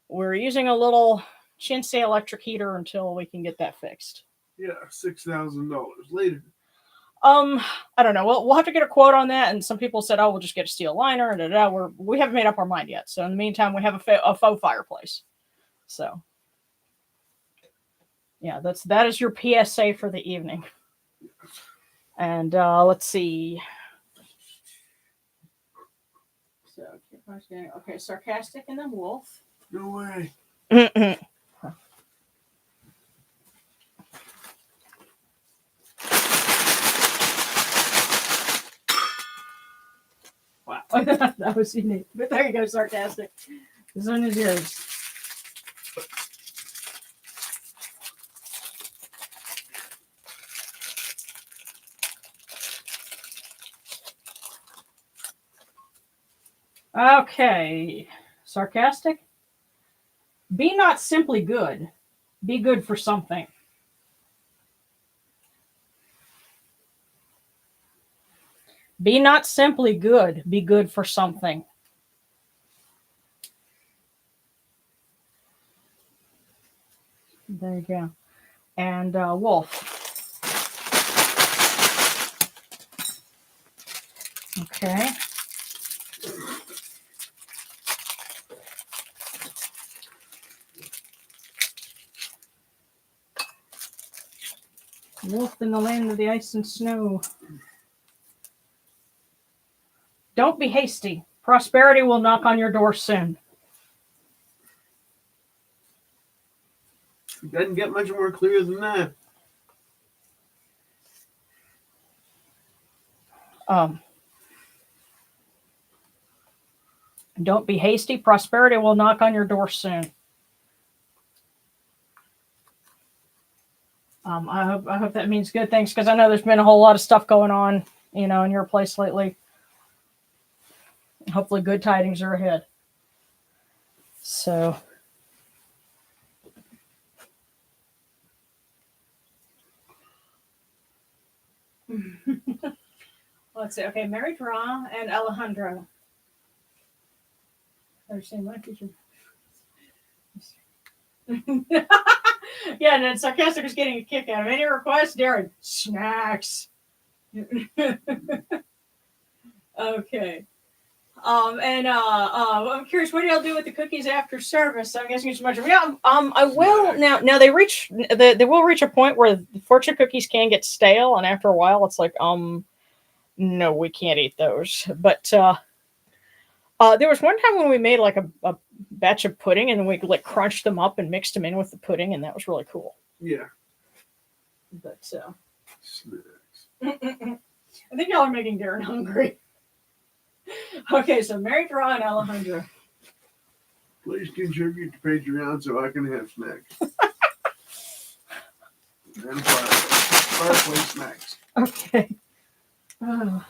A: we're using a little chintzy electric heater until we can get that fixed.
B: Yeah, $6,000 later.
A: I don't know. We'll have to get a quote on that. And some people said, "Oh, we'll just get a steel liner." And we haven't made up our mind yet. So in the meantime, we have a faux fireplace. So yeah, that is your PSA for the evening. And let's see. So okay, sarcastic and then wolf.
B: No way.
A: Wow, that was unique. But there you go, sarcastic. This one is yours. Okay, sarcastic. Be not simply good. Be good for something. Be not simply good. Be good for something. There you go. And wolf. Okay. Wolf in the land of the ice and snow. Don't be hasty. Prosperity will knock on your door soon.
B: It doesn't get much more clear than that.
A: Don't be hasty. Prosperity will knock on your door soon. I hope that means good things, because I know there's been a whole lot of stuff going on, in your place lately. Hopefully good tidings are ahead. So let's see. Okay, Mary Dra and Alejandro. Understand my teacher. Yeah, and then Sarcastic is getting a kick out of any request, Darren. Snacks. Okay. I'm curious, what do y'all do with the cookies after service? I'm guessing it's much. Yeah, I will now. Now they will reach a point where the fortune cookies can get stale, and after a while, it's like, no, we can't eat those. But there was one time when we made like a batch of pudding, and then we like crunched them up and mixed them in with the pudding, and that was really cool.
B: Yeah.
A: But
B: Snacks.
A: I think y'all are making Darren hungry. Okay, so Mary Dra and Alejandro.
B: Please contribute to Patreon so I can have snacks. And fireplace snacks.
A: Okay. Oh.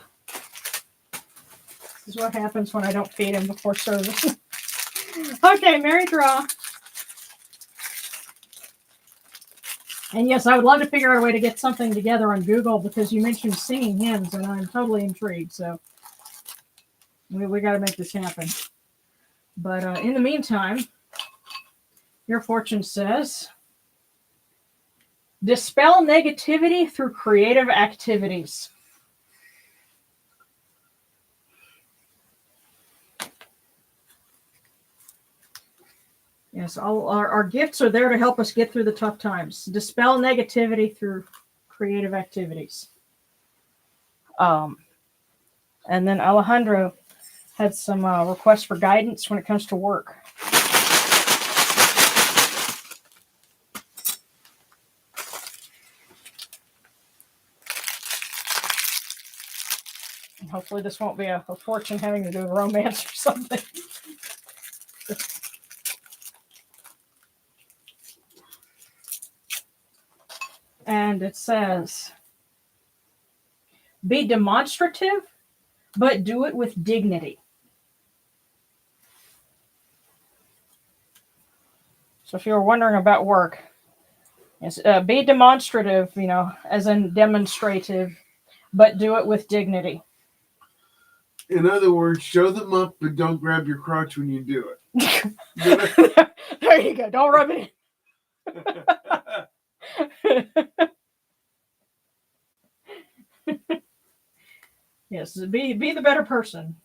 A: This is what happens when I don't feed him before service. Okay, Mary Dra. And yes, I would love to figure out a way to get something together on Google because you mentioned singing hymns, and I'm totally intrigued. So we got to make this happen. But in the meantime, your fortune says, dispel negativity through creative activities. Yes, all our gifts are there to help us get through the tough times. Dispel negativity through creative activities. And then Alejandro had some requests for guidance when it comes to work. And hopefully this won't be a fortune having to do with romance or something. And it says, be demonstrative, but do it with dignity. So if you were wondering about work, yes, be demonstrative, as in demonstrative, but do it with dignity.
B: In other words, show them up, but don't grab your crotch when you do it.
A: There you go. Don't rub it in. Yes, be the better person.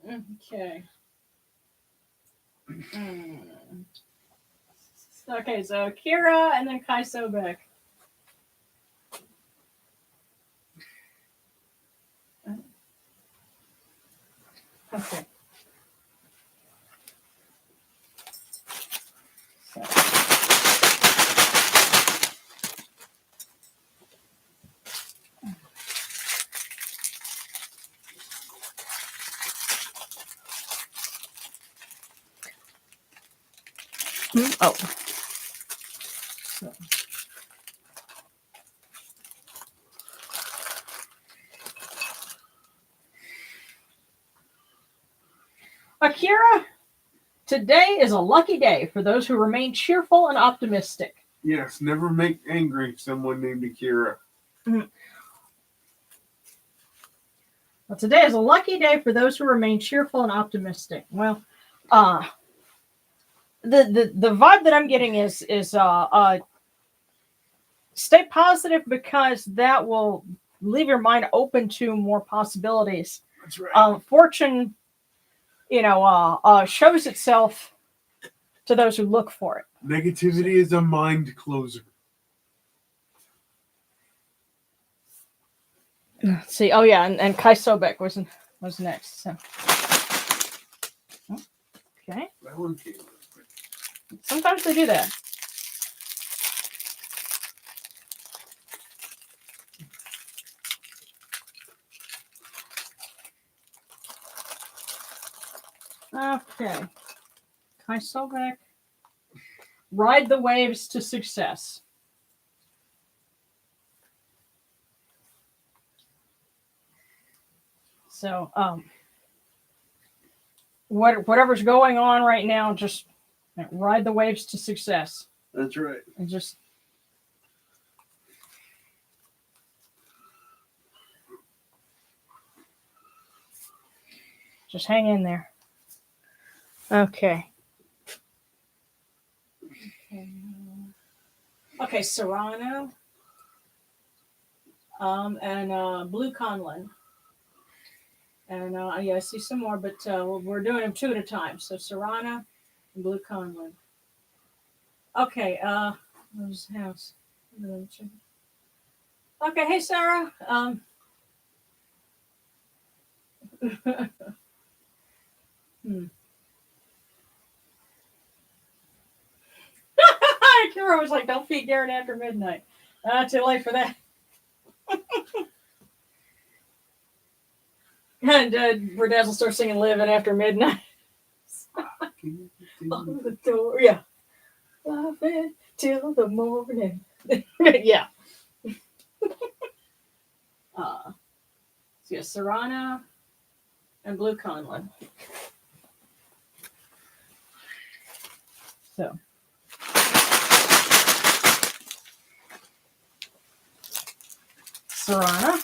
A: Okay. Okay, so Kira and then Kai Sobek. Okay. Oh. So. Akira, today is a lucky day for those who remain cheerful and optimistic.
B: Yes, never make angry someone named Akira.
A: Mm-hmm. Well, today is a lucky day for those who remain cheerful and optimistic. Well, the vibe that I'm getting is stay positive because that will leave your mind open to more possibilities.
B: That's right.
A: Fortune, shows itself to those who look for it.
B: Negativity is a mind closer.
A: Let's see. Oh yeah, and Kai Sobek was next. So. Okay.
B: That one came out.
A: Sometimes they do that. Okay. Kai Sobek. Ride the waves to success. So, whatever's going on right now, just ride the waves to success.
B: That's right.
A: And just hang in there. Okay. Okay, Serrano. And Blue Conlon. And yeah, I see some more, but we're doing them two at a time. So Serrano and Blue Conlon. Okay, where's the house? Okay, hey Sarah. Kira was like, "Don't feed Darren after midnight." Too late for that. And Berdazzle starts singing "Living After Midnight." On the door, yeah. Loving till the morning. Yeah. So yeah, Serrano and Blue Conlon. So. Serrano.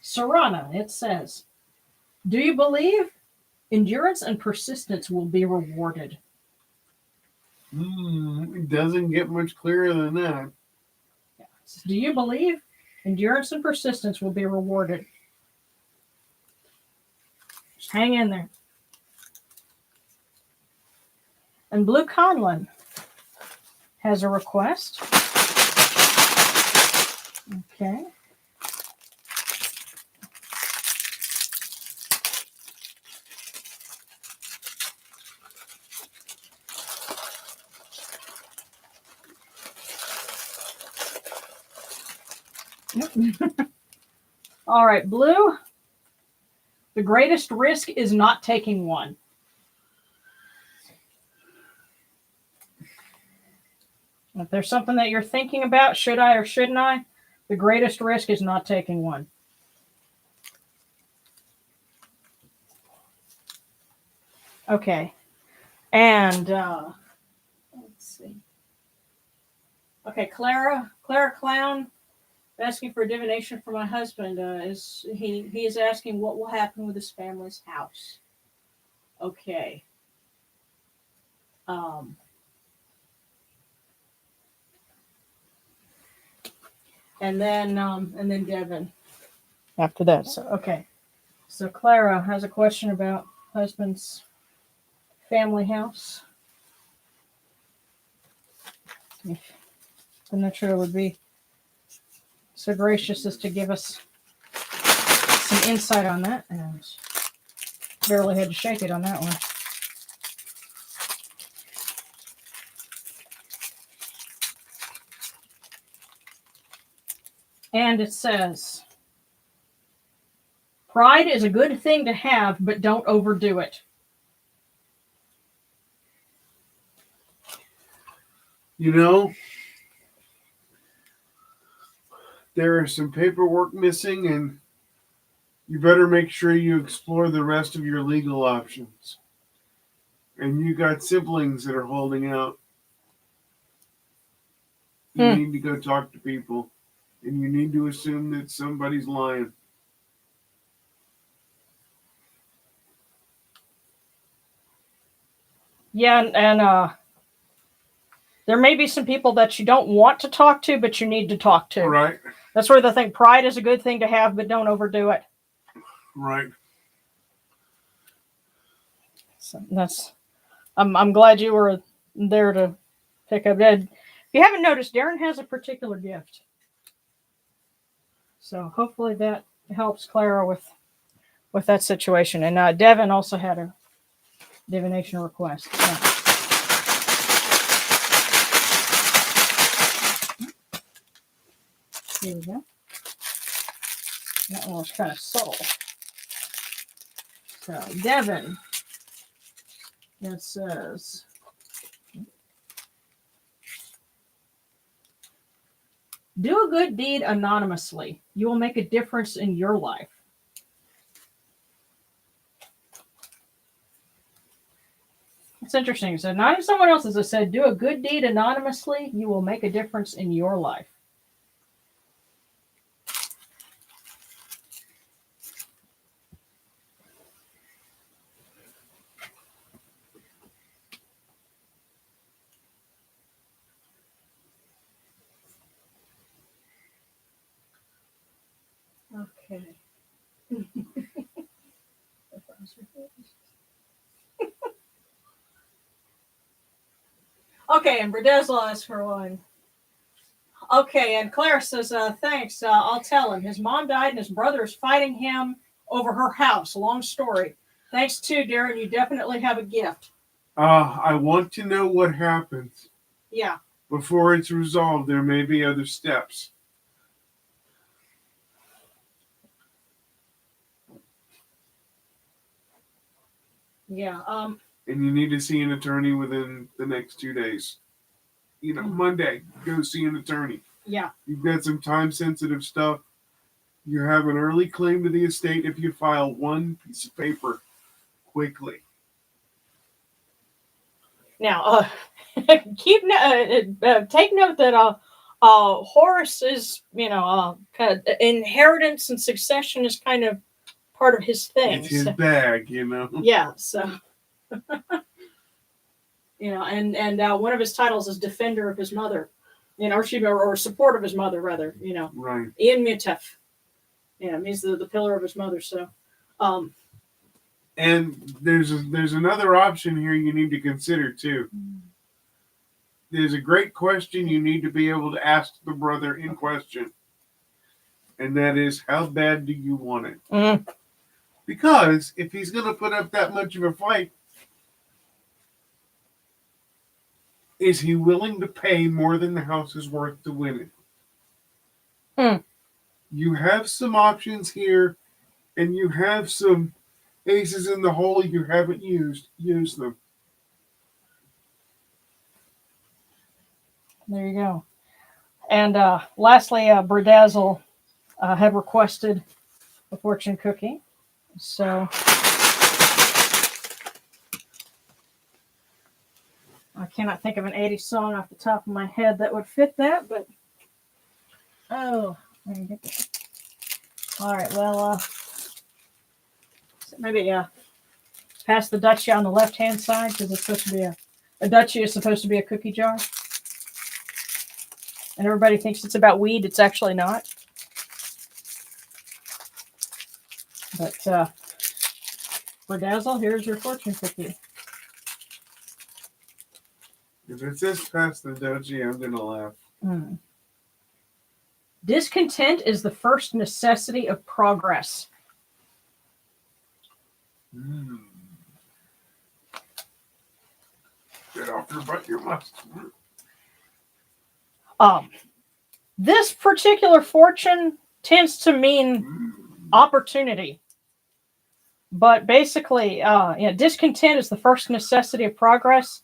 A: Serrano, it says, do you believe endurance and persistence will be rewarded?
B: It doesn't get much clearer than that.
A: Do you believe endurance and persistence will be rewarded? Just hang in there. And Blue Conlon has a request. Okay. All right, Blue. The greatest risk is not taking one. If there's something that you're thinking about, should I or shouldn't I? The greatest risk is not taking one. Okay. And let's see. Okay, Clara Clown asking for a divination for my husband. He is asking what will happen with his family's house. Okay. And then Devin after that. So okay. So Clara has a question about husband's family house. I'm not sure it would be so gracious as to give us some insight on that. And barely had to shake it on that one. And it says, pride is a good thing to have, but don't overdo it.
B: You know, there is some paperwork missing, and you better make sure you explore the rest of your legal options. And you got siblings that are holding out. You need to go talk to people, and you need to assume that somebody's lying.
A: Yeah, and there may be some people that you don't want to talk to, but you need to talk to.
B: Right.
A: That's where the thing, pride is a good thing to have, but don't overdo it.
B: Right.
A: So that's, I'm glad you were there to pick up that. If you haven't noticed, Darren has a particular gift. So hopefully that helps Clara with that situation. And Devin also had a divination request. So. Here we go. That one was kind of subtle. So, Devin, it says, do a good deed anonymously. You will make a difference in your life. It's interesting. So, not if someone else has said, do a good deed anonymously. You will make a difference in your life. Okay. Okay, and Bradesla asks for one. Okay, and Claire says, thanks. I'll tell him. His mom died and his brother is fighting him over her house. Long story. Thanks too, Darren. You definitely have a gift.
B: I want to know what happens.
A: Yeah.
B: Before it's resolved, there may be other steps.
A: Yeah.
B: And you need to see an attorney within the next 2 days. Monday, go see an attorney.
A: Yeah.
B: You've got some time-sensitive stuff. You have an early claim to the estate if you file one piece of paper quickly.
A: Now, take note that Horus is, kind of inheritance and succession is kind of part of his thing.
B: It's his bag,
A: Yeah. So. And one of his titles is defender of his mother, or support of his mother, rather,
B: Right.
A: Ian Mutef. Yeah, he's the pillar of his mother. So,
B: and there's another option here you need to consider too. There's a great question you need to be able to ask the brother in question, and that is, how bad do you want it?
A: Mm.
B: Because if he's going to put up that much of a fight, is he willing to pay more than the house is worth to win it? You have some options here, and you have some aces in the hole you haven't used. Use them.
A: There you go. And lastly, Berdazzle had requested a fortune cookie. So I cannot think of an 80s song off the top of my head that would fit that, but all right, well, maybe pass the duchy on the left-hand side, because it's supposed to be a duchy is supposed to be a cookie jar. And everybody thinks it's about weed. It's actually not. But Berdazzle, here's your fortune cookie.
B: If it says pass the doji, I'm going to laugh.
A: Discontent is the first necessity of progress.
B: Get off your butt, you must.
A: This particular fortune tends to mean opportunity. But basically, discontent is the first necessity of progress.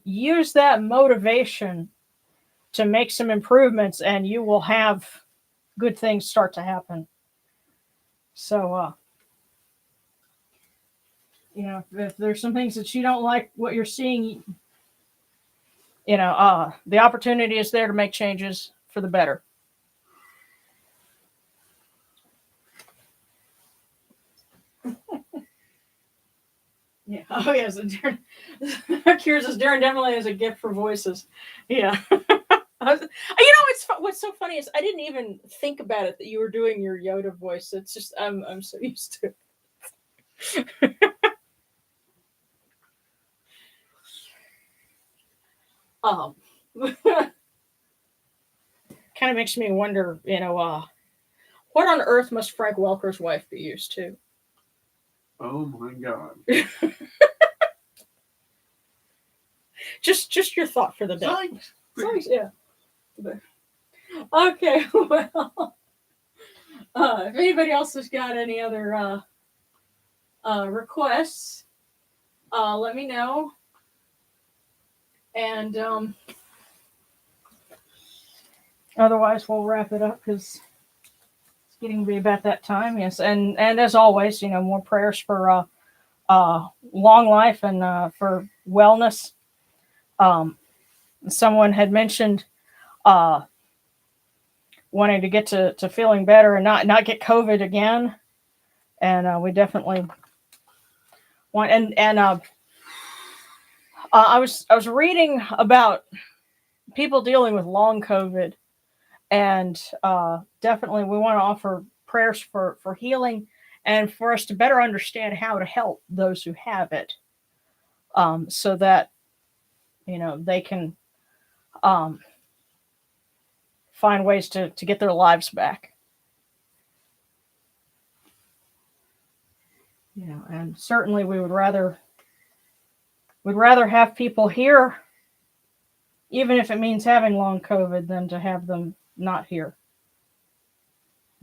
A: Use that motivation to make some improvements, and you will have good things start to happen. So, if there's some things that you don't like what you're seeing, the opportunity is there to make changes for the better. Yeah. Oh, yes. Kira says Darren definitely has a gift for voices. Yeah. What's so funny is I didn't even think about it that you were doing your Yoda voice. It's just I'm so used to it. Kind of makes me wonder, what on earth must Frank Welker's wife be used to?
B: Oh my God.
A: Just your thought for the day.
B: Thanks.
A: Yeah. Okay, well, if anybody else has got any other requests, let me know. And otherwise, we'll wrap it up because it's getting to be about that time. Yes, and as always, more prayers for long life and for wellness. Someone had mentioned wanting to get to feeling better and not get COVID again, and we definitely want. And I was reading about people dealing with long COVID, and definitely we want to offer prayers for healing and for us to better understand how to help those who have it, so that they can find ways to get their lives back. And certainly we'd rather have people here, even if it means having long COVID, than to have them not here.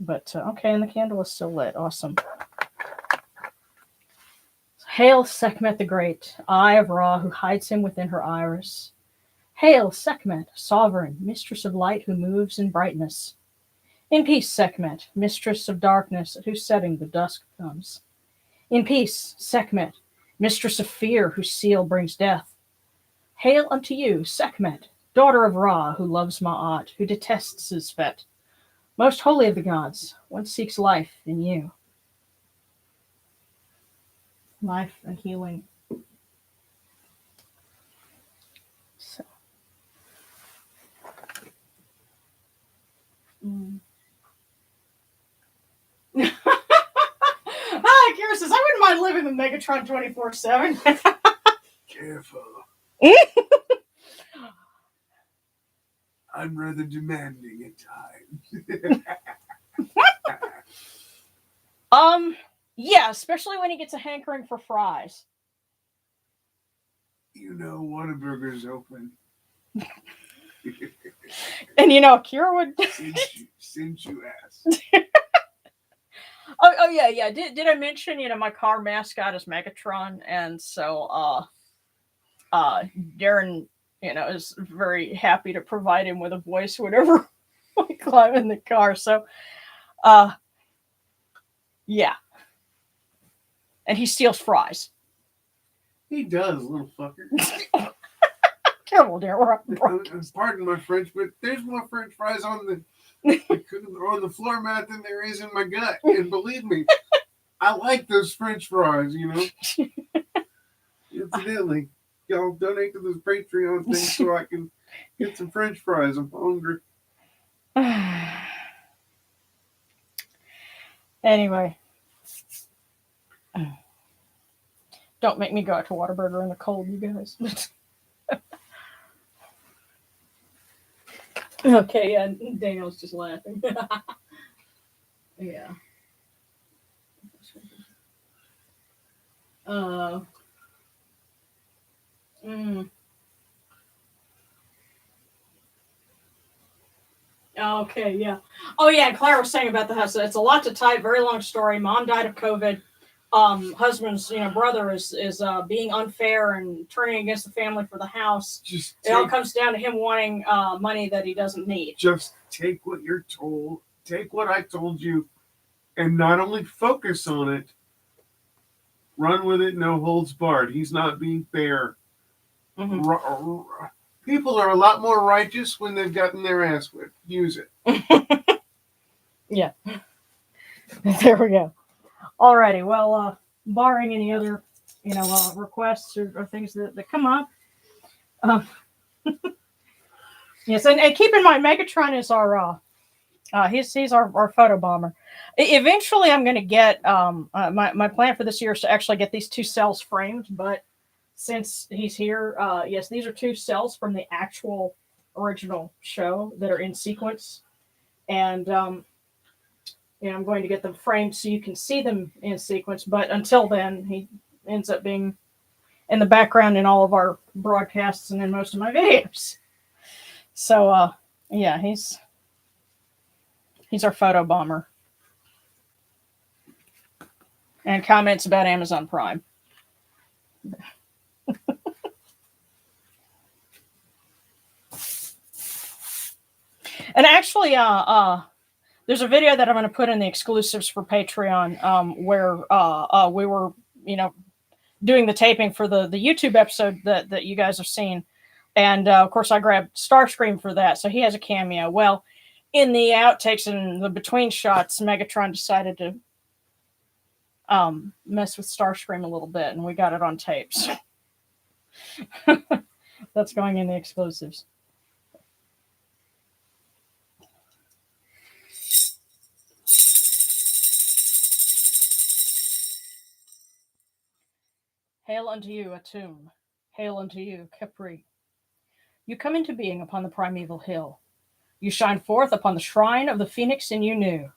A: But okay, and the candle is still lit. Awesome. Hail Sekhmet the Great, Eye of Ra, who hides him within her iris. Hail Sekhmet, sovereign, mistress of light, who moves in brightness. In peace, Sekhmet, mistress of darkness, at whose setting the dusk comes. In peace, Sekhmet, mistress of fear, whose seal brings death. Hail unto you, Sekhmet, daughter of Ra, who loves Ma'at, who detests Zizfet. Most holy of the gods, one seeks life in you. Life and healing. So. Kira says, I wouldn't mind living with Megatron 24/7.
B: Careful. I'm rather demanding at times.
A: Yeah, especially when he gets a hankering for fries.
B: Whataburger's open.
A: And Kira would
B: since you asked.
A: Oh yeah. Did I mention, my car mascot is Megatron, and so Darren, is very happy to provide him with a voice whenever we climb in the car. So yeah. And he steals fries.
B: He does, little fucker.
A: Careful, Darren.
B: Pardon my French, but there's more French fries on the floor mat than there is in my gut. And believe me, I like those French fries, Incidentally, y'all donate to this Patreon thing so I can get some French fries. I'm hungry.
A: Anyway. Don't make me go out to Whataburger in the cold, you guys. Okay, yeah, Daniel's just laughing. Yeah. Okay, yeah. Oh, yeah, Claire was saying about the house. It's a lot to type, very long story. Mom died of COVID. Husband's brother is being unfair and turning against the family for the house. It all comes down to him wanting money that he doesn't need.
B: Just take what you're told, take what I told you, and not only focus on it, run with it, no holds barred. He's not being fair. Mm-hmm. People are a lot more righteous when they've gotten their ass whipped. Use it.
A: Yeah. There we go. Alrighty, well, barring any other, requests or things that come up, yes, and keep in mind, Megatron is our, he's our photo bomber. Eventually, I'm going to get, my plan for this year is to actually get these 2 cells framed, but since he's here, yes, these are 2 cells from the actual original show that are in sequence, and, I'm going to get them framed so you can see them in sequence. But until then, he ends up being in the background in all of our broadcasts and in most of my videos. So, yeah, he's our photo bomber. and comments about Amazon Prime. And actually, there's a video that I'm going to put in the exclusives for Patreon, where we were, doing the taping for the YouTube episode that you guys have seen. And of course, I grabbed Starscream for that, so he has a cameo. Well, in the outtakes and the between shots, Megatron decided to mess with Starscream a little bit, and we got it on tapes. That's going in the exclusives. Hail unto you, Atum. Hail unto you, Capri. You come into being upon the primeval hill. You shine forth upon the shrine of the phoenix in Unu.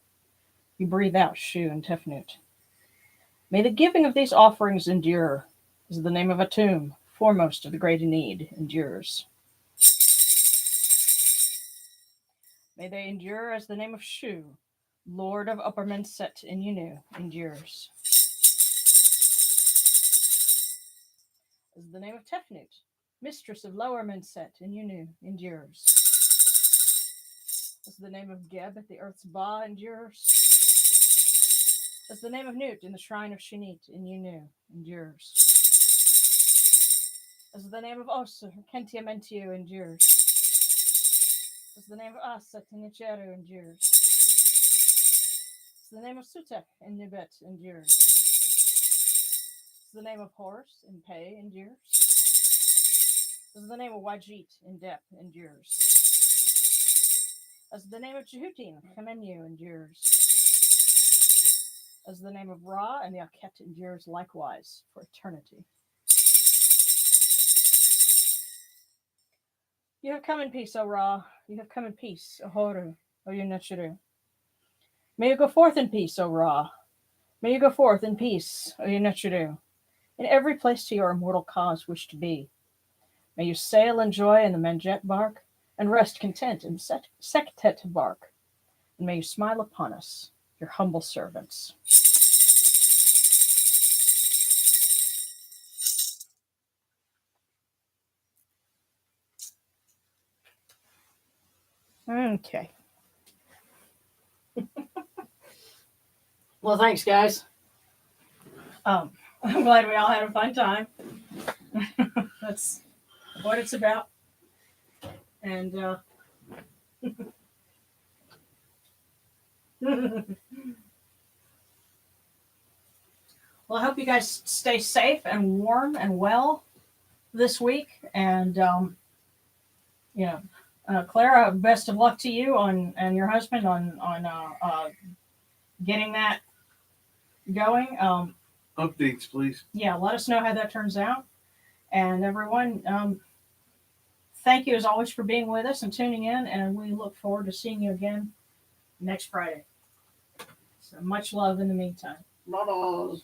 A: You breathe out Shu and Tefnut. May the giving of these offerings endure, as the name of Atum, foremost of the great need, endures. May they endure as the name of Shu, Lord of Upper Menset in Unu, endures. As the name of Tefnut, Mistress of Lower Menset in Unu, endures. As the name of Geb at the Earth's Ba endures. As the name of Nut in the Shrine of Shinit in Unu, endures. As the name of Osir, Kentiamentiu, endures. As the name of Aset in Nicheru endures. As the name of Sutek in Nibet endures. As the name of Horus in Pei endures. As the name of Wajit in Dep endures. As the name of Jehutin, Kamenu endures. As the name of Ra and the Aket endures likewise for eternity. You have come in peace, O Ra. You have come in peace, O Heru, O Yunechiru. May you go forth in peace, O Ra. May you go forth in peace, O Yunechiru, in every place to your immortal cause wish to be. May you sail in joy in the Menjet bark, and rest content in Sektet bark. And may you smile upon us, your humble servants. Okay. Well, thanks, guys. I'm glad we all had a fun time. That's what it's about. And well, I hope you guys stay safe and warm and well this week. And Clara, best of luck to you and your husband on getting that going.
B: Updates, please.
A: Yeah, let us know how that turns out. And everyone, thank you as always for being with us and tuning in. And we look forward to seeing you again next Friday. So much love in the meantime.
B: Bye-bye.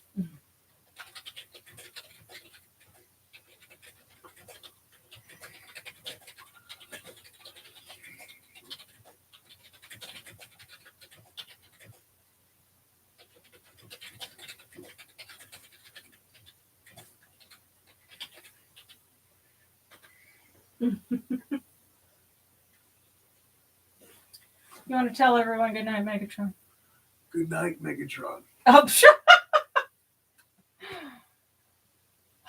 A: You want to tell everyone good night, Megatron?
B: Good night, Megatron.
A: Oh, sure.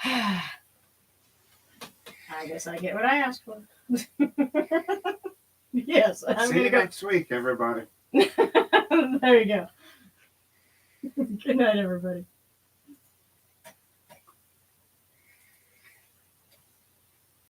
A: I guess I get what I asked for. Yes. I'm
B: See you
A: go.
B: next week, everybody.
A: There you go. Good night, everybody.